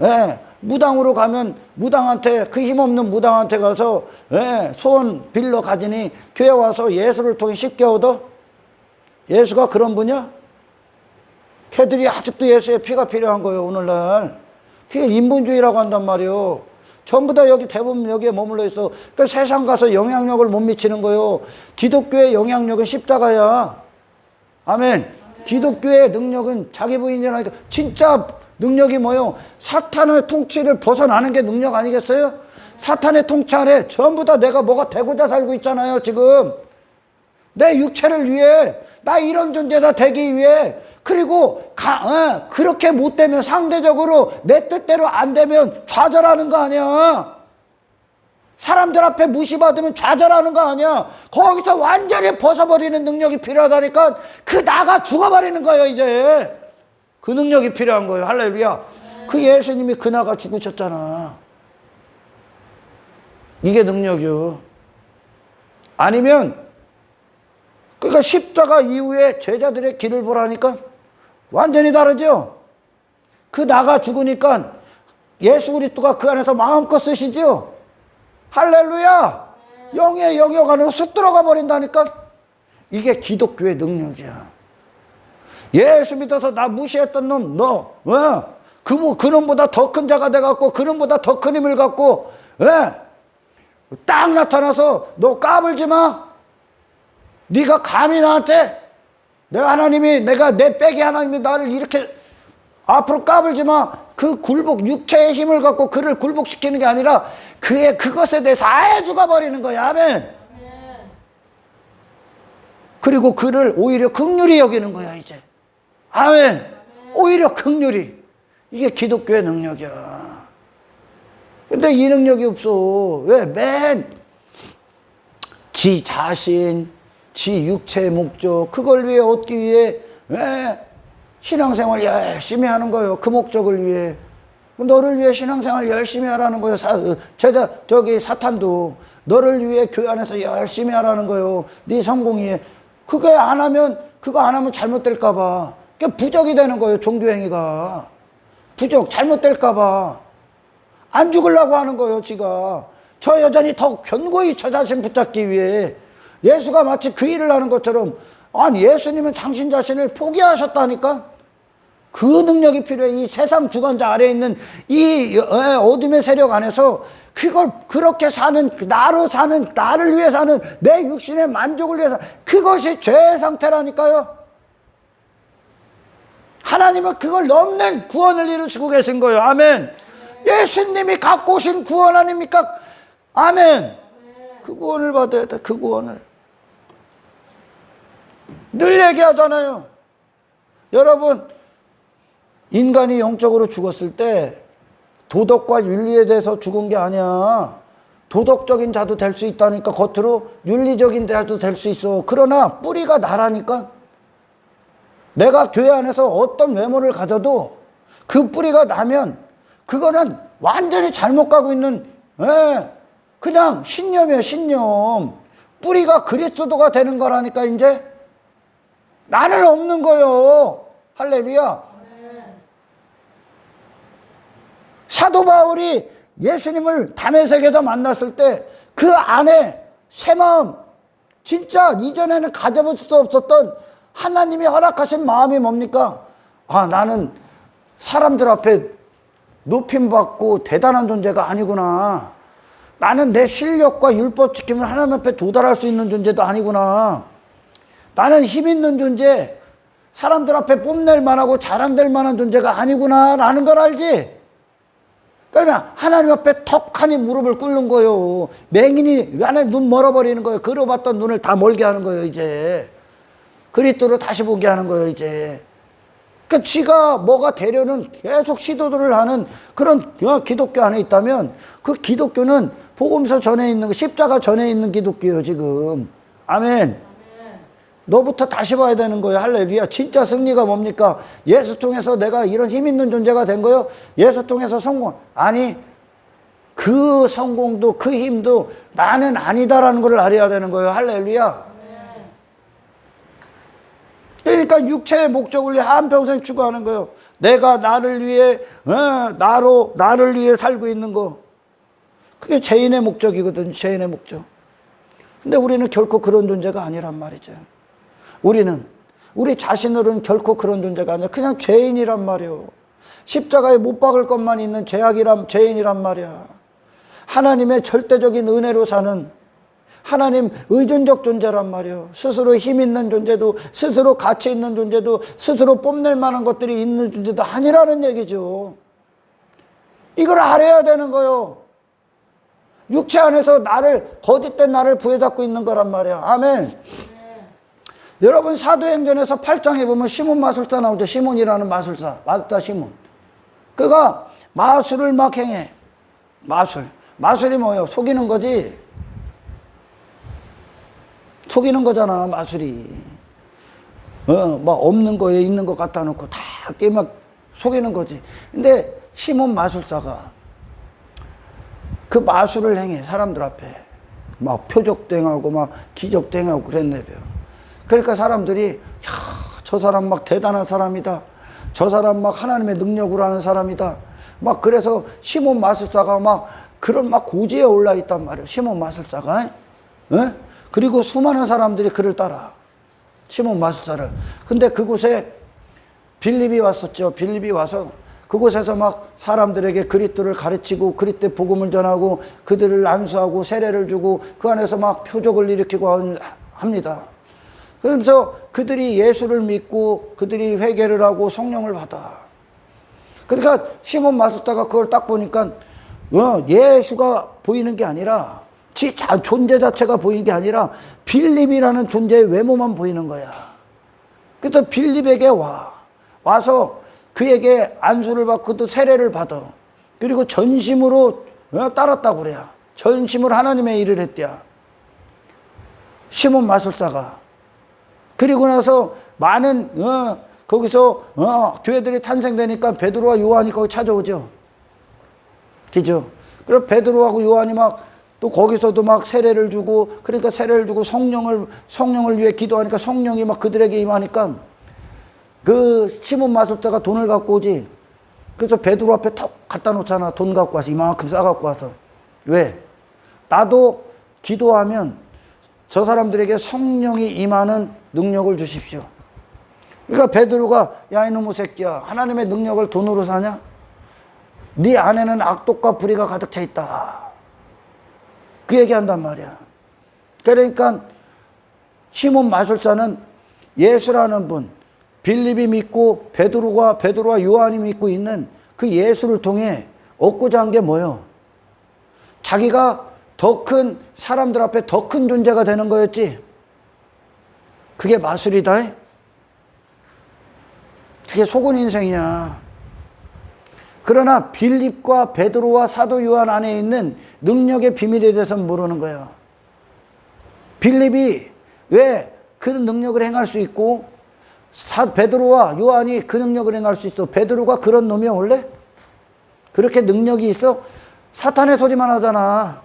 예, 무당으로 가면 무당한테, 그 힘없는 무당한테 가서 소원 빌러 가지니 교회 와서 예수를 통해 쉽게 얻어? 예수가 그런 분이야? 걔들이 아직도 예수의 피가 필요한 거예요. 오늘날. 그게 인본주의라고 한단 말이에요. 전부 다 여기 대부분 여기에 머물러 있어. 그러니까 세상 가서 영향력을 못 미치는 거예요. 기독교의 영향력은 십자가야. 아멘. 기독교의 능력은 자기 부인이라니까. 진짜 능력이 뭐예요? 사탄의 통치를 벗어나는 게 능력 아니겠어요? 사탄의 통치 아래 전부 다 내가 뭐가 되고자 살고 있잖아요. 지금 내 육체를 위해, 나 이런 존재다 되기 위해. 그리고 그렇게 못 되면, 상대적으로 내 뜻대로 안 되면 좌절하는 거 아니야. 사람들 앞에 무시받으면 좌절하는 거 아니야. 거기서 완전히 벗어버리는 능력이 필요하다니까. 그 나가 죽어버리는 거예요. 이제 그 능력이 필요한 거예요. 할렐루야. 그 예수님이 그 나가 죽으셨잖아. 이게 능력이요. 아니면 그러니까 십자가 이후에 제자들의 길을 보라니까 완전히 다르죠. 그 나가 죽으니까 예수 그리스도가 그 안에서 마음껏 쓰시죠. 할렐루야. 영의 영역 안으로 쑥 들어가 버린다니까. 이게 기독교의 능력이야. 예수 믿어서 나 무시했던 놈, 그놈보다 더 큰 자가 돼갖고, 그놈보다 더 큰 힘을 갖고, 딱 나타나서 너 까불지 마. 네가 감히 나한테, 내 빼기 하나님이 나를 이렇게 앞으로 까불지 마. 그 육체의 힘을 갖고 그를 굴복시키는 게 아니라 그것에 대해서 아예 죽어버리는 거야. 아멘. 그리고 그를 오히려 긍휼히 여기는 거야, 이제. 아멘. 오히려 긍휼히. 이게 기독교의 능력이야. 근데 이 능력이 없어. 왜? 지 자신, 지 육체의 목적, 그걸 위해 얻기 위해 신앙생활 열심히 하는 거예요. 그 목적을 위해. 너를 위해 신앙생활 열심히 하라는 거예요. 사탄도 너를 위해 교회 안에서 열심히 하라는 거예요. 네 성공이. 그거 안 하면 잘못될까 봐. 그게 부적이 되는 거예요. 종교행위가. 부적, 잘못될까 봐. 안 죽으려고 하는 거예요. 지가. 저 여전히 더 견고히 저 자신 붙잡기 위해. 예수가 마치 그 일을 하는 것처럼, 아니 예수님은 당신 자신을 포기하셨다니까. 그 능력이 필요해. 이 세상 주관자 아래에 있는 이 어둠의 세력 안에서 그걸 그렇게 사는, 나를 위해 사는, 내 육신의 만족을 위해서, 그것이 죄의 상태라니까요. 하나님은 그걸 넘는 구원을 이루시고 계신 거예요. 아멘. 예수님이 갖고 오신 구원 아닙니까? 아멘. 그 구원을 받아야 돼. 그 구원을. 늘 얘기하잖아요. 여러분, 인간이 영적으로 죽었을 때 도덕과 윤리에 대해서 죽은 게 아니야. 도덕적인 자도 될 수 있다니까. 겉으로 윤리적인 자도 될 수 있어. 그러나 뿌리가 나라니까. 내가 교회 안에서 어떤 외모를 가져도 그 뿌리가 나면 그거는 완전히 잘못 가고 있는 그냥 신념이에요. 신념. 뿌리가 그리스도가 되는 거라니까. 이제 나는 없는 거요. 할렐루야. 사도 바울이 예수님을 다메섹에서 만났을 때 그 안에 새 마음, 진짜 이전에는 가져볼 수 없었던 하나님이 허락하신 마음이 뭡니까? 아, 나는 사람들 앞에 높임받고 대단한 존재가 아니구나. 나는 내 실력과 율법 지키면 하나님 앞에 도달할 수 있는 존재도 아니구나. 나는 힘 있는 존재, 사람들 앞에 뽐낼 만하고 자랑될 만한 존재가 아니구나 라는 걸 알지? 그러면 하나님 앞에 턱하니 무릎을 꿇는 거예요. 맹인이 안에 눈 멀어버리는 거예요. 걸어봤던 눈을 다 멀게 하는 거예요. 이제 그리스도로 다시 보게 하는 거예요. 이제 그러니까 쥐가 뭐가 되려는 계속 시도들을 하는 그런 기독교 안에 있다면 그 기독교는 복음서 전에 있는 거, 십자가 전에 있는 기독교예요. 지금. 아멘. 너부터 다시 봐야 되는 거예요. 할렐루야. 진짜 승리가 뭡니까? 예수 통해서 내가 이런 힘 있는 존재가 된 거예요. 예수 통해서 성공. 아니, 그 성공도 그 힘도 나는 아니다라는 걸 알아야 되는 거예요. 할렐루야. 그러니까 육체의 목적을 위해 한평생 추구하는 거예요. 내가 나를 위해 나를 위해 살고 있는 거. 그게 죄인의 목적이거든. 죄인의 목적. 근데 우리는 결코 그런 존재가 아니란 말이죠. 우리 자신으로는 결코 그런 존재가 아니야. 그냥 죄인이란 말이에요. 십자가에 못 박을 것만 있는 죄인이란 말이야. 하나님의 절대적인 은혜로 사는 하나님 의존적 존재란 말이에요. 스스로 힘 있는 존재도, 스스로 가치 있는 존재도, 스스로 뽐낼 만한 것들이 있는 존재도 아니라는 얘기죠. 이걸 알아야 되는 거예요. 육체 안에서 거짓된 나를 부여잡고 있는 거란 말이야. 아멘. 여러분, 사도행전에서 8장에 보면 시몬 마술사 나오죠. 시몬이라는 마술사. 마술사 시몬. 그가 마술을 막 행해. 마술이 뭐예요? 속이는 거지. 속이는 거잖아, 마술이. 막 없는 거에 있는 것 갖다 놓고 다 막 속이는 거지. 근데 시몬 마술사가 그 마술을 행해, 사람들 앞에. 막 표적도 행하고 막 기적도 행하고 그랬네요. 그러니까 사람들이 저 사람 막 대단한 사람이다. 저 사람 막 하나님의 능력으로 하는 사람이다. 막 그래서 시몬 마술사가 막 그런 막 고지에 올라 있단 말이에요. 시몬 마술사가. 그리고 수많은 사람들이 그를 따라. 시몬 마술사를. 근데 그곳에 빌립이 왔었죠. 빌립이 와서 그곳에서 막 사람들에게 그리스도를 가르치고 그리스도의 복음을 전하고 그들을 안수하고 세례를 주고 그 안에서 막 표적을 일으키고 합니다. 그러면서 그들이 예수를 믿고 그들이 회개를 하고 성령을 받아. 그러니까 시몬 마술사가 그걸 딱 보니까 예수가 보이는 게 아니라 존재 자체가 보이는 게 아니라 빌립이라는 존재의 외모만 보이는 거야. 그래서 빌립에게 와서 그에게 안수를 받고 또 세례를 받아. 그리고 전심으로 따랐다고 그래요. 전심으로 하나님의 일을 했대야. 시몬 마술사가. 그리고 나서 많은 거기서 교회들이 탄생되니까 베드로와 요한이 거기 찾아오죠. 그죠? 그리고 베드로하고 요한이 막 또 거기서도 막 세례를 주고, 그러니까 세례를 주고 성령을 위해 기도하니까 성령이 막 그들에게 임하니까 그 시몬 마술사가 돈을 갖고 오지. 그래서 베드로 앞에 턱 갖다 놓잖아. 돈 갖고 와서 이만큼 싸갖고 와서. 왜? 나도 기도하면 저 사람들에게 성령이 임하는 능력을 주십시오. 그러니까 베드로가 야 이놈의 새끼야, 하나님의 능력을 돈으로 사냐? 네 안에는 악독과 불의가 가득 차 있다. 그 얘기한단 말이야. 그러니까 시몬 마술사는 예수라는 분, 빌립이 믿고 베드로와 요한이 믿고 있는 그 예수를 통해 얻고자 한 게 뭐예요? 자기가 더 큰, 사람들 앞에 더 큰 존재가 되는 거였지. 그게 마술이다. 그게 속은 인생이야. 그러나 빌립과 베드로와 사도 요한 안에 있는 능력의 비밀에 대해서는 모르는 거야. 빌립이 왜 그 능력을 행할 수 있고 베드로와 요한이 그 능력을 행할 수 있어. 베드로가 그런 놈이야 원래? 그렇게 능력이 있어? 사탄의 소리만 하잖아.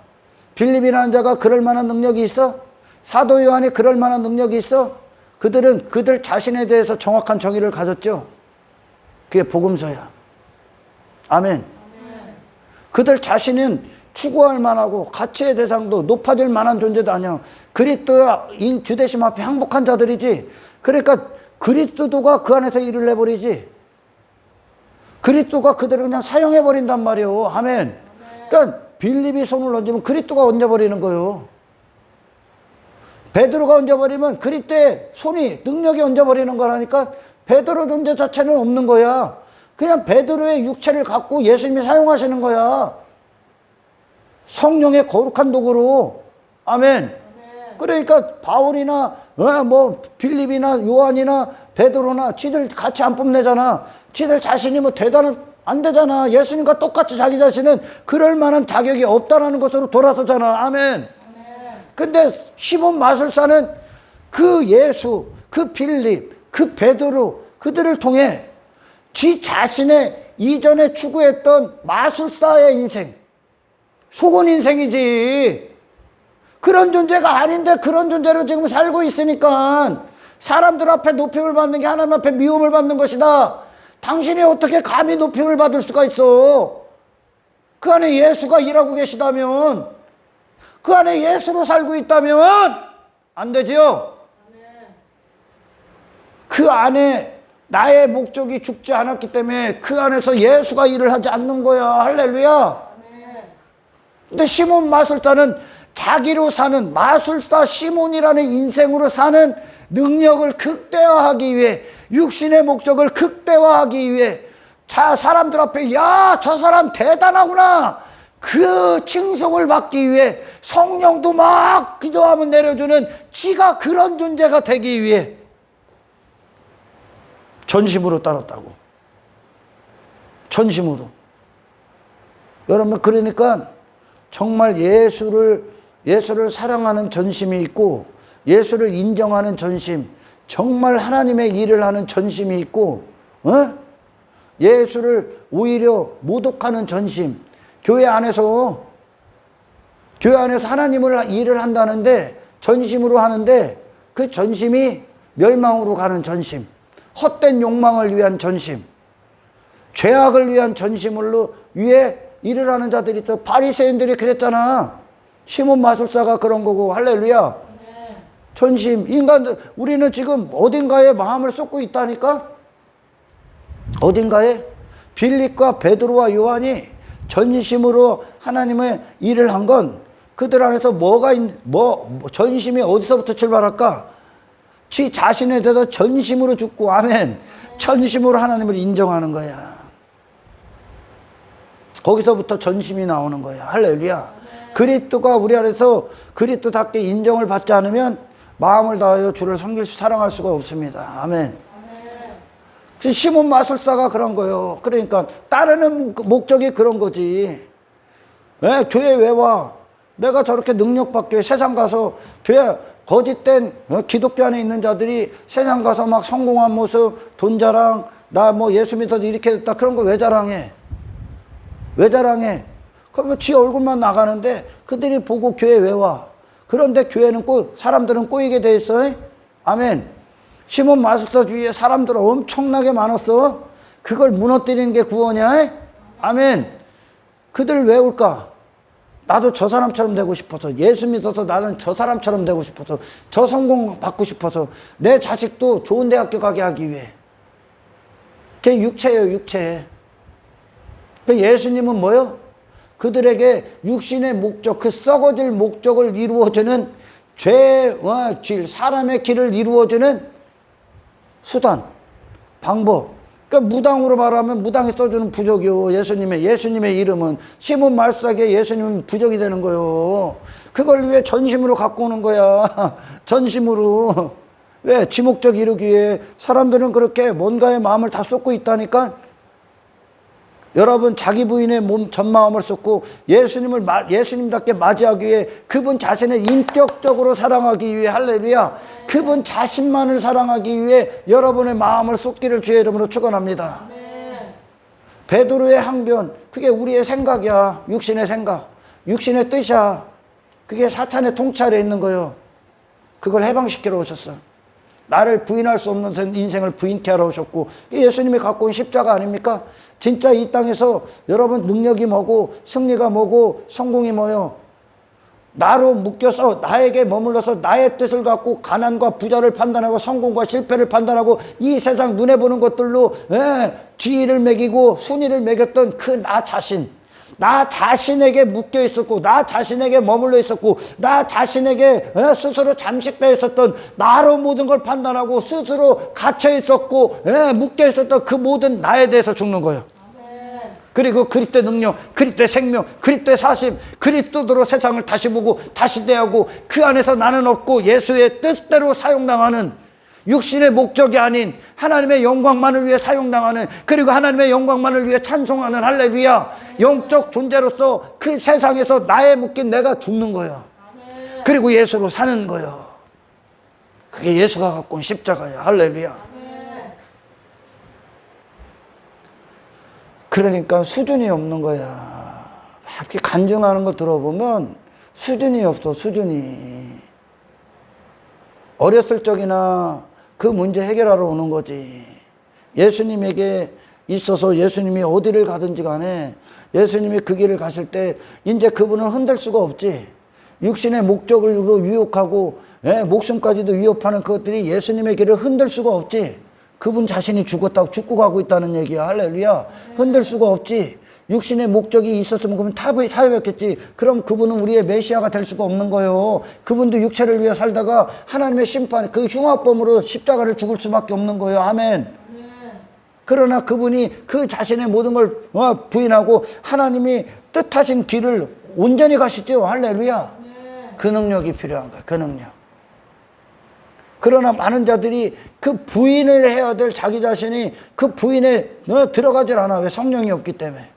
빌립이라는 자가 그럴 만한 능력이 있어? 사도 요한이 그럴 만한 능력이 있어? 그들은 그들 자신에 대해서 정확한 정의를 가졌죠. 그게 복음서야. 아멘. 그들 자신은 추구할 만하고 가치의 대상도 높아질 만한 존재도 아니야. 그리스도야 주대심 앞에 항복한 자들이지. 그러니까 그리스도가 그 안에서 일을 해버리지. 그리스도가 그들을 그냥 사용해버린단 말이에요. 아멘. 그러니까 빌립이 손을 얹으면 그리스도가 얹어버리는 거예요. 베드로가 얹어버리면 그리스도의 손이 능력이 얹어버리는 거라니까. 베드로 존재 자체는 없는 거야. 그냥 베드로의 육체를 갖고 예수님이 사용하시는 거야. 성령의 거룩한 도구로. 아멘. 그러니까 바울이나 뭐 빌립이나 요한이나 베드로나 지들 같이 안 뽐내잖아. 지들 자신이 뭐 대단한 안 되잖아. 예수님과 똑같이 자기 자신은 그럴 만한 자격이 없다라는 것으로 돌아서잖아. 아멘. 근데 시몬 마술사는 그 예수, 그 빌립, 그 베드로 그들을 통해 지 자신의 이전에 추구했던 마술사의 인생, 속은 인생이지. 그런 존재가 아닌데 그런 존재로 지금 살고 있으니까 사람들 앞에 높임을 받는 게 하나님 앞에 미움을 받는 것이다. 당신이 어떻게 감히 높임을 받을 수가 있어? 그 안에 예수가 일하고 계시다면, 그 안에 예수로 살고 있다면 안 되지요? 그 안에 나의 목적이 죽지 않았기 때문에 그 안에서 예수가 일을 하지 않는 거야. 할렐루야. 근데 시몬 마술사는 자기로 사는 마술사 시몬이라는 인생으로 사는 능력을 극대화하기 위해, 육신의 목적을 극대화하기 위해 사람들 앞에 야, 저 사람 대단하구나 그 칭송을 받기 위해 성령도 막 기도하면 내려주는 지가 그런 존재가 되기 위해 전심으로 따랐다고. 전심으로. 여러분, 그러니까 정말 예수를 사랑하는 전심이 있고 예수를 인정하는 전심, 정말 하나님의 일을 하는 전심이 있고, 예수를 오히려 모독하는 전심. 교회 안에서 하나님을 일을 한다는데 전심으로 하는데 그 전심이 멸망으로 가는 전심, 헛된 욕망을 위한 전심, 죄악을 위한 전심으로 위에 일을 하는 자들이 있어. 바리새인들이 그랬잖아. 시몬 마술사가 그런 거고. 할렐루야. 전심. 우리는 지금 어딘가에 마음을 쏟고 있다니까? 어딘가에? 빌립과 베드로와 요한이 전심으로 하나님의 일을 한 건 그들 안에서 전심이 어디서부터 출발할까? 지 자신에 대해서 전심으로 죽고, 아멘. 전심으로 하나님을 인정하는 거야. 거기서부터 전심이 나오는 거야. 할렐루야. 그리스도가 우리 안에서 그리스도답게 인정을 받지 않으면 마음을 다하여 주를 사랑할 수가 없습니다. 아멘. 시몬 마술사가 그런 거예요. 그러니까 따르는 목적이 그런 거지. 왜? 교회 왜 와? 내가 저렇게 능력받게 세상 가서 교회 거짓된 기독교 안에 있는 자들이 세상 가서 막 성공한 모습, 돈 자랑, 나 뭐 예수 믿어서 이렇게 됐다, 그런 거 왜 자랑해? 왜 자랑해? 그러면 지 얼굴만 나가는데 그들이 보고 교회 왜 와? 그런데 교회는 사람들은 꼬이게 돼 있어. 아멘. 시몬 마술사 주위에 사람들은 엄청나게 많았어. 그걸 무너뜨리는 게 구원이야. 아멘. 그들 왜 올까? 나도 저 사람처럼 되고 싶어서, 예수 믿어서 나는 저 사람처럼 되고 싶어서, 저 성공 받고 싶어서, 내 자식도 좋은 대학교 가게 하기 위해. 그게 육체예요, 육체. 예수님은 뭐요? 그들에게 육신의 목적, 그 썩어질 목적을 이루어주는 사람의 길을 이루어주는 수단, 방법, 그러니까 무당으로 말하면 무당이 써주는 부적이요. 예수님의 이름은 시몬 말씀하게 예수님은 부적이 되는 거요. 그걸 왜 전심으로 갖고 오는 거야? 전심으로. 왜? 지목적 이루기 위해. 사람들은 그렇게 뭔가의 마음을 다 쏟고 있다니까. 여러분, 자기 부인의 전 마음을 쏟고 예수님답게 맞이하기 위해, 그분 자신을 인격적으로 사랑하기 위해, 할렐루야, 그분 자신만을 사랑하기 위해 여러분의 마음을 쏟기를 주의 이름으로 축원합니다. 베드로의 항변, 그게 우리의 생각이야. 육신의 생각, 육신의 뜻이야. 그게 사탄의 통찰에 있는 거예요. 그걸 해방시키러 오셨어. 나를 부인할 수 없는 인생을 부인케 하러 오셨고, 예수님이 갖고 온 십자가 아닙니까? 진짜 이 땅에서 여러분, 능력이 뭐고 승리가 뭐고 성공이 뭐요? 나로 묶여서 나에게 머물러서 나의 뜻을 갖고 가난과 부자를 판단하고 성공과 실패를 판단하고 이 세상 눈에 보는 것들로 지위를 매기고 순위를 매겼던 그 나 자신, 나 자신에게 묶여 있었고, 나 자신에게 머물러 있었고, 나 자신에게 스스로 잠식되어 있었던, 나로 모든 걸 판단하고 스스로 갇혀 있었고 묶여 있었던 그 모든 나에 대해서 죽는 거예요. 그리고 그리스도의 능력, 그리스도의 생명, 그리스도의 사심, 그리스도로 세상을 다시 보고 다시 대하고 그 안에서 나는 없고 예수의 뜻대로 사용당하는, 육신의 목적이 아닌 하나님의 영광만을 위해 사용당하는, 그리고 하나님의 영광만을 위해 찬송하는, 할렐루야, 영적 존재로서 그 세상에서 나에 묶인 내가 죽는 거예요. 그리고 예수로 사는 거예요. 그게 예수가 갖고 온 십자가야. 할렐루야. 그러니까 수준이 없는 거야. 이렇게 간증하는 거 들어보면 수준이 없어. 수준이. 어렸을 적이나 그 문제 해결하러 오는 거지. 예수님에게 있어서 예수님이 어디를 가든지 간에 예수님이 그 길을 가실 때 이제 그분은 흔들 수가 없지. 육신의 목적으로 유혹하고 목숨까지도 위협하는 그것들이 예수님의 길을 흔들 수가 없지. 그분 자신이 죽고 가고 있다는 얘기야. 할렐루야. 흔들 수가 없지. 육신의 목적이 있었으면 그분 타협했겠지. 그럼 그분은 우리의 메시아가 될 수가 없는 거예요. 그분도 육체를 위해 살다가 하나님의 심판, 그 흉악범으로 십자가를 죽을 수밖에 없는 거예요. 아멘. 그러나 그분이 그 자신의 모든 걸 부인하고 하나님이 뜻하신 길을 온전히 가시죠. 할렐루야. 그 능력이 필요한 거야. 그 능력. 그러나 많은 자들이 그 부인을 해야 될 자기 자신이 그 부인에 들어가질 않아. 왜? 성령이 없기 때문에.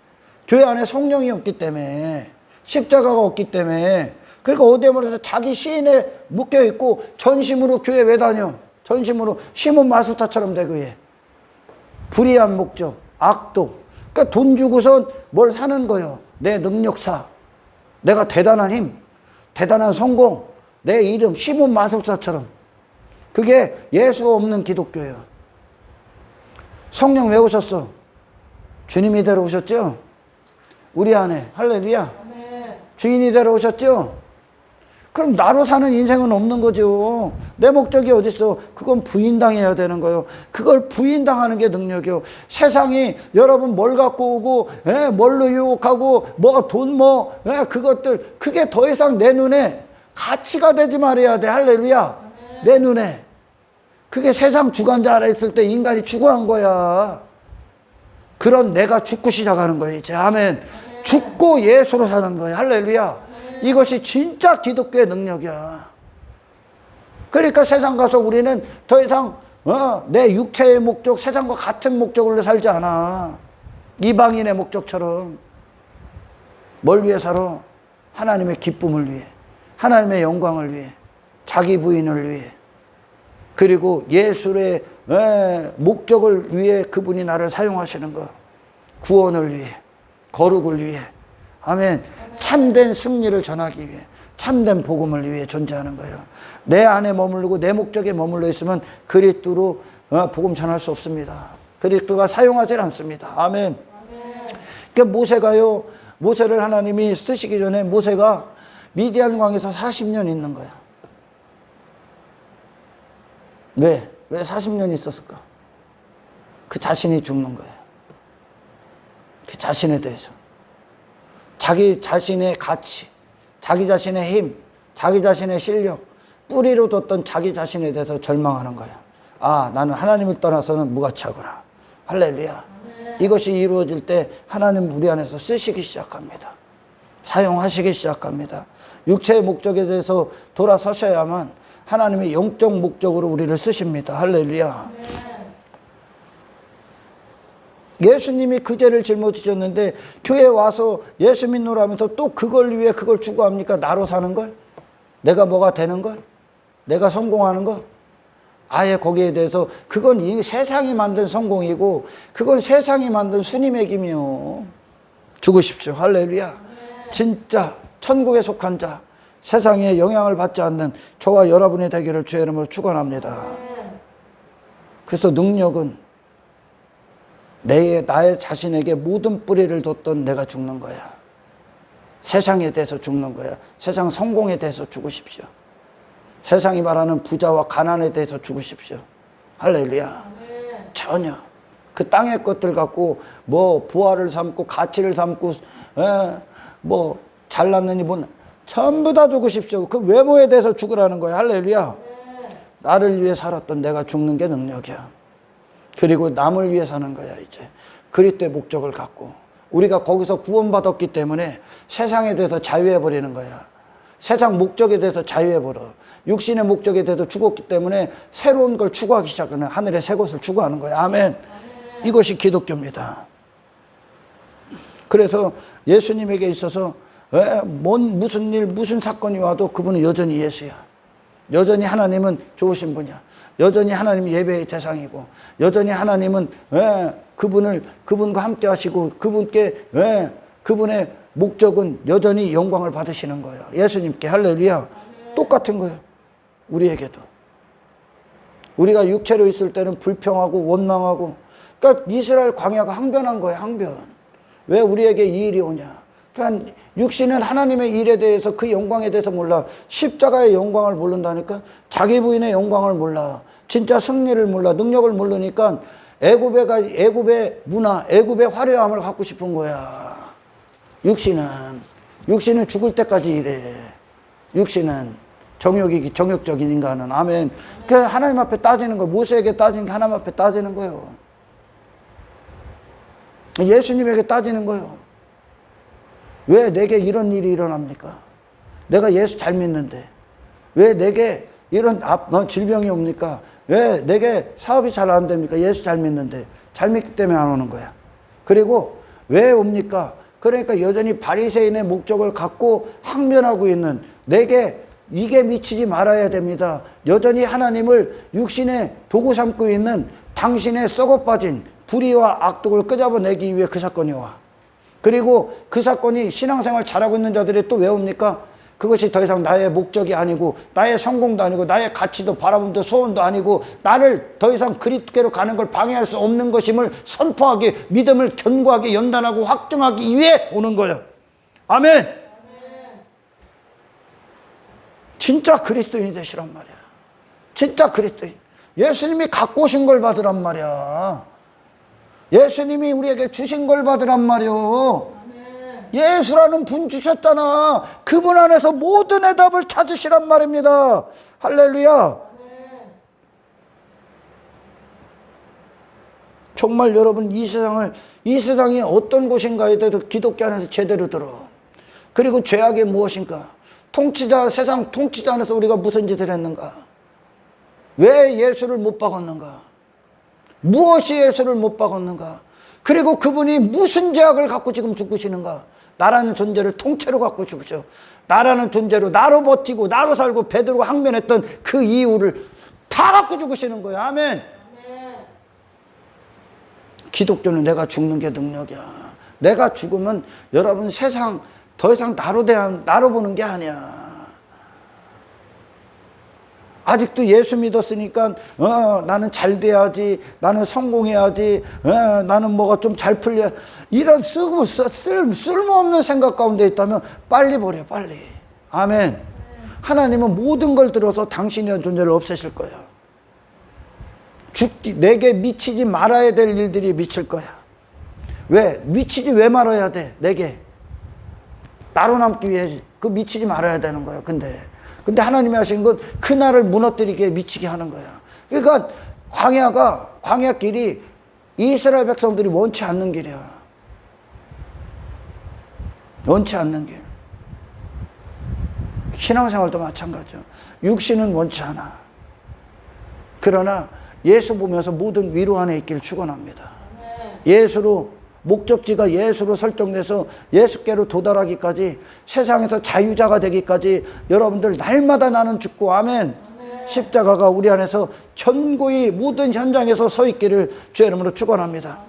교회 안에 성령이 없기 때문에. 십자가가 없기 때문에. 그러니까 어디에 말해서 자기 시인에 묶여있고 전심으로 교회 왜 다녀? 전심으로 시몬 마스터처럼 되고 해. 불의한 목적, 악도. 그러니까 돈 주고선 뭘 사는 거예요. 내 능력사, 내가 대단한 힘, 대단한 성공, 내 이름 시몬 마술사처럼. 그게 예수가 없는 기독교예요. 성령 왜 오셨어? 주님이 데려오셨죠? 우리 안에. 할렐루야. 주인이 데려오셨죠? 그럼 나로 사는 인생은 없는 거죠. 내 목적이 어딨어? 그건 부인당해야 되는 거예요. 그걸 부인당하는 게 능력이요. 세상이 여러분 뭘 갖고 오고 뭘로 유혹하고 돈 그것들, 그게 더 이상 내 눈에 가치가 되지 말아야 돼. 할렐루야. 내 눈에. 그게 세상 주관자 아래 있을 때 인간이 추구한 거야. 그런 내가 죽고 시작하는 거예요. 이제 아멘. 죽고 예수로 사는 거예요. 할렐루야. 이것이 진짜 기독교의 능력이야. 그러니까 세상 가서 우리는 더 이상 내 육체의 목적, 세상과 같은 목적으로 살지 않아. 이방인의 목적처럼. 뭘 위해 살아? 하나님의 기쁨을 위해, 하나님의 영광을 위해, 자기 부인을 위해, 그리고 예수의 목적을 위해 그분이 나를 사용하시는 것. 구원을 위해, 거룩을 위해. 아멘. 참된 승리를 전하기 위해, 참된 복음을 위해 존재하는 거예요. 내 안에 머무르고 내 목적에 머물러 있으면 그리스도로 복음 전할 수 없습니다. 그리스도가 사용하지 않습니다. 아멘. 그러니까 모세를 하나님이 쓰시기 전에 모세가 미디안 광에서 40년 있는 거야. 왜 40년 있었을까? 그 자신이 죽는 거예요. 그 자신에 대해서. 자기 자신의 가치, 자기 자신의 힘, 자기 자신의 실력, 뿌리로 뒀던 자기 자신에 대해서 절망하는 거예요. 아, 나는 하나님을 떠나서는 무가치하구나. 할렐루야. 이것이 이루어질 때 하나님 우리 안에서 쓰시기 시작합니다. 사용하시기 시작합니다. 육체의 목적에 대해서 돌아서셔야만 하나님의 영적 목적으로 우리를 쓰십니다. 할렐루야. 예수님이 그 죄를 짊어지셨는데 교회에 와서 예수 믿노라면서 또 그걸 위해 그걸 추구합니까? 나로 사는 걸? 내가 뭐가 되는 걸? 내가 성공하는 거? 아예 거기에 대해서 그건 이 세상이 만든 성공이고 그건 세상이 만든 순임의김이요. 죽으십시오. 할렐루야. 진짜 천국에 속한 자, 세상에 영향을 받지 않는 저와 여러분의 되기를 주의 이름으로 축원합니다. 그래서 능력은 나의 자신에게 모든 뿌리를 뒀던 내가 죽는 거야. 세상에 대해서 죽는 거야. 세상 성공에 대해서 죽으십시오. 세상이 말하는 부자와 가난에 대해서 죽으십시오. 할렐루야. 전혀. 그 땅의 것들 갖고 뭐 부활을 삼고 가치를 삼고 뭐 잘났느니 뭐 전부 다 죽으십시오. 그 외모에 대해서 죽으라는 거야. 할렐루야. 나를 위해 살았던 내가 죽는 게 능력이야. 그리고 남을 위해 사는 거야. 이제 그리스도의 목적을 갖고 우리가 거기서 구원받았기 때문에 세상에 대해서 자유해버리는 거야. 세상 목적에 대해서 자유해버려. 육신의 목적에 대해서 죽었기 때문에 새로운 걸 추구하기 시작하는 하늘의 새 것을 추구하는 거야. 아멘. 이것이 기독교입니다. 그래서 예수님에게 있어서 무슨 일 무슨 사건이 와도 그분은 여전히 예수야. 여전히 하나님은 좋으신 분이야. 여전히 하나님 예배의 대상이고 여전히 하나님은 그분과 함께 하시고 그분의 목적은 여전히 영광을 받으시는 거예요. 예수님께. 할렐루야. 똑같은 거예요. 우리에게도. 우리가 육체로 있을 때는 불평하고 원망하고 그러니까 이스라엘 광야가 항변한 거예요. 항변. 왜 우리에게 이 일이 오냐. 그러니까 육신은 하나님의 일에 대해서 그 영광에 대해서 몰라. 십자가의 영광을 모른다니까. 자기 부인의 영광을 몰라. 진짜 승리를 몰라. 능력을 모르니까 애굽의 문화, 애굽의 화려함을 갖고 싶은 거야. 육신은 죽을 때까지 이래. 육신은 정욕적인 인간은. 아멘. 그 하나님 앞에 따지는 거, 모세에게 따지는 게 하나님 앞에 따지는 거예요. 예수님에게 따지는 거예요. 왜 내게 이런 일이 일어납니까? 내가 예수 잘 믿는데 왜 내게 이런 질병이 옵니까? 왜 내게 사업이 잘 안 됩니까? 예수 잘 믿는데. 잘 믿기 때문에 안 오는 거야. 그리고 왜 옵니까? 그러니까 여전히 바리새인의 목적을 갖고 항변하고 있는 내게 이게 미치지 말아야 됩니다. 여전히 하나님을 육신의 도구 삼고 있는 당신의 썩어빠진 불의와 악독을 끄잡아내기 위해 그 사건이 와. 그리고 그 사건이 신앙생활 잘하고 있는 자들이 또 왜 옵니까? 그것이 더 이상 나의 목적이 아니고 나의 성공도 아니고 나의 가치도 바라봄도 소원도 아니고 나를 더 이상 그리스도께로 가는 걸 방해할 수 없는 것임을 선포하기, 믿음을 견고하게 연단하고 확증하기 위해 오는 거예요. 아멘. 진짜 그리스도인이 되시란 말이야. 진짜 그리스도인. 예수님이 갖고 오신 걸 받으란 말이야. 예수님이 우리에게 주신 걸 받으란 말이요. 예수라는 분 주셨잖아. 그분 안에서 모든 해답을 찾으시란 말입니다. 할렐루야. 정말 여러분 이 세상이 어떤 곳인가에 대해서 기독교 안에서 제대로 들어. 그리고 죄악이 무엇인가? 세상 통치자 안에서 우리가 무슨 짓을 했는가? 왜 예수를 못 박았는가? 무엇이 예수를 못 박았는가? 그리고 그분이 무슨 죄악을 갖고 지금 죽으시는가? 나라는 존재를 통째로 갖고 죽으셔. 나라는 존재로 나로 버티고 나로 살고 베드로가 항변했던 그 이유를 다 갖고 죽으시는 거예요. 아멘. 기독교는 내가 죽는 게 능력이야. 내가 죽으면 여러분 세상 더 이상 나로 보는 게 아니야. 아직도 예수 믿었으니까 나는 잘 돼야지, 나는 성공해야지, 나는 뭐가 좀 잘 풀려, 이런 쓸모없는 생각 가운데 있다면 빨리 버려. 빨리. 아멘. 하나님은 모든 걸 들어서 당신이라는 존재를 없애실 거야. 내게 미치지 말아야 될 일들이 미칠 거야. 왜 말아야 돼? 내게 나로 남기 위해 미치지 말아야 되는 거야. 근데 하나님이 하신 건 그날을 무너뜨리게 미치게 하는 거야. 그러니까 광야길이 이스라엘 백성들이 원치 않는 길이야. 원치 않는 길. 신앙생활도 마찬가지야. 육신은 원치 않아. 그러나 예수 보면서 모든 위로 안에 있기를 축원합니다. 예수로, 목적지가 예수로 설정돼서 예수께로 도달하기까지, 세상에서 자유자가 되기까지 여러분들 날마다 나는 죽고, 아멘. 십자가가 우리 안에서 견고히 모든 현장에서 서 있기를 주의 이름으로 축원합니다.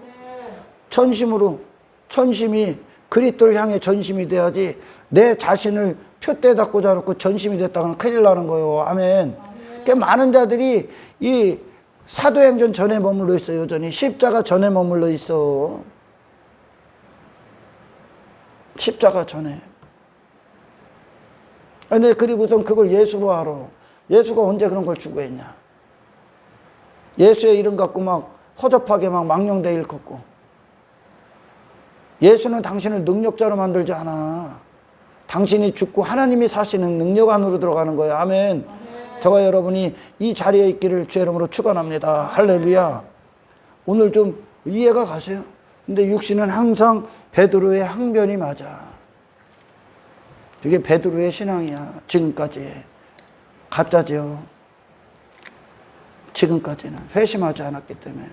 전심이 그리스도를 향해 전심이 돼야지, 내 자신을 표대에다 꽂아놓고 전심이 됐다가는 큰일 나는 거예요. 아멘. 그러니까 많은 자들이 이 사도행전 전에 머물러 있어요. 여전히 십자가 전에 머물러 있어. 십자가 전에. 근데 그리고선 그걸 예수로 알아. 예수가 언제 그런 걸 추구했냐. 예수의 이름 갖고 막 허접하게 막 망령되 일컫고. 예수는 당신을 능력자로 만들지 않아. 당신이 죽고 하나님이 사시는 능력 안으로 들어가는 거예요. 아멘. 저와 여러분이 이 자리에 있기를 주의 이름으로 축원합니다. 할렐루야. 오늘 좀 이해가 가세요? 근데 육신은 항상 베드로의 항변이 맞아. 그게 베드로의 신앙이야. 지금까지. 가짜죠. 지금까지는 회심하지 않았기 때문에.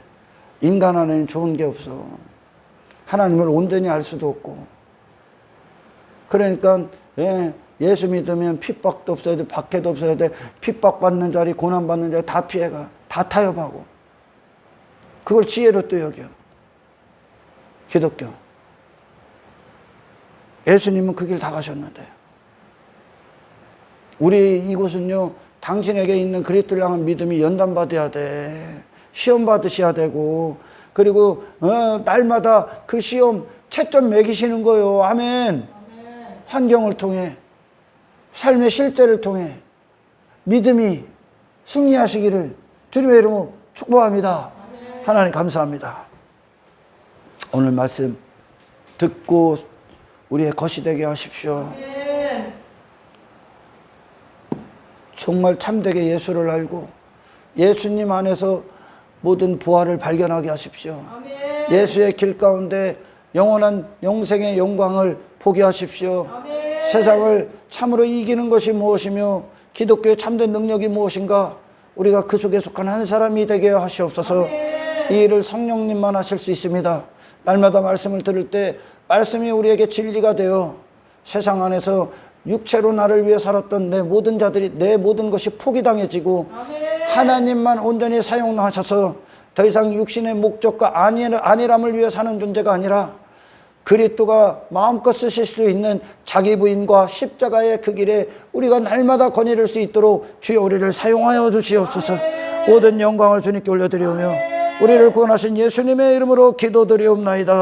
인간 안에는 좋은 게 없어. 하나님을 온전히 알 수도 없고. 그러니까 예수 믿으면 핍박도 없어야 돼. 박해도 없어야 돼. 핍박받는 자리, 고난받는 자리 다 피해가. 다 타협하고. 그걸 지혜로 또 여겨. 기독교. 예수님은 그 길 다 가셨는데. 우리 이곳은요, 당신에게 있는 그리스도를 향한 믿음이 연단받아야 돼. 시험 받으셔야 되고, 그리고 날마다 그 시험 채점 매기시는 거예요. 아멘. 환경을 통해, 삶의 실제를 통해 믿음이 승리하시기를 주님의 이름으로 축복합니다. 하나님 감사합니다. 오늘 말씀 듣고 우리의 것이 되게 하십시오. 정말 참되게 예수를 알고 예수님 안에서 모든 부활을 발견하게 하십시오. 예수의 길 가운데 영원한 영생의 영광을 보게 하십시오. 세상을 참으로 이기는 것이 무엇이며 기독교의 참된 능력이 무엇인가, 우리가 그 속에 속한 한 사람이 되게 하시옵소서. 이 일을 성령님만 하실 수 있습니다. 날마다 말씀을 들을 때 말씀이 우리에게 진리가 되어 세상 안에서 육체로 나를 위해 살았던 내 모든 자들이, 내 모든 것이 포기당해지고 하나님만 온전히 사용하셔서 더 이상 육신의 목적과 안일함을 위해 사는 존재가 아니라 그리스도가 마음껏 쓰실 수 있는 자기 부인과 십자가의 그 길에 우리가 날마다 거닐을 수 있도록 주여 우리를 사용하여 주시옵소서. 모든 영광을 주님께 올려드리오며 우리를 구원하신 예수님의 이름으로 기도드리옵나이다.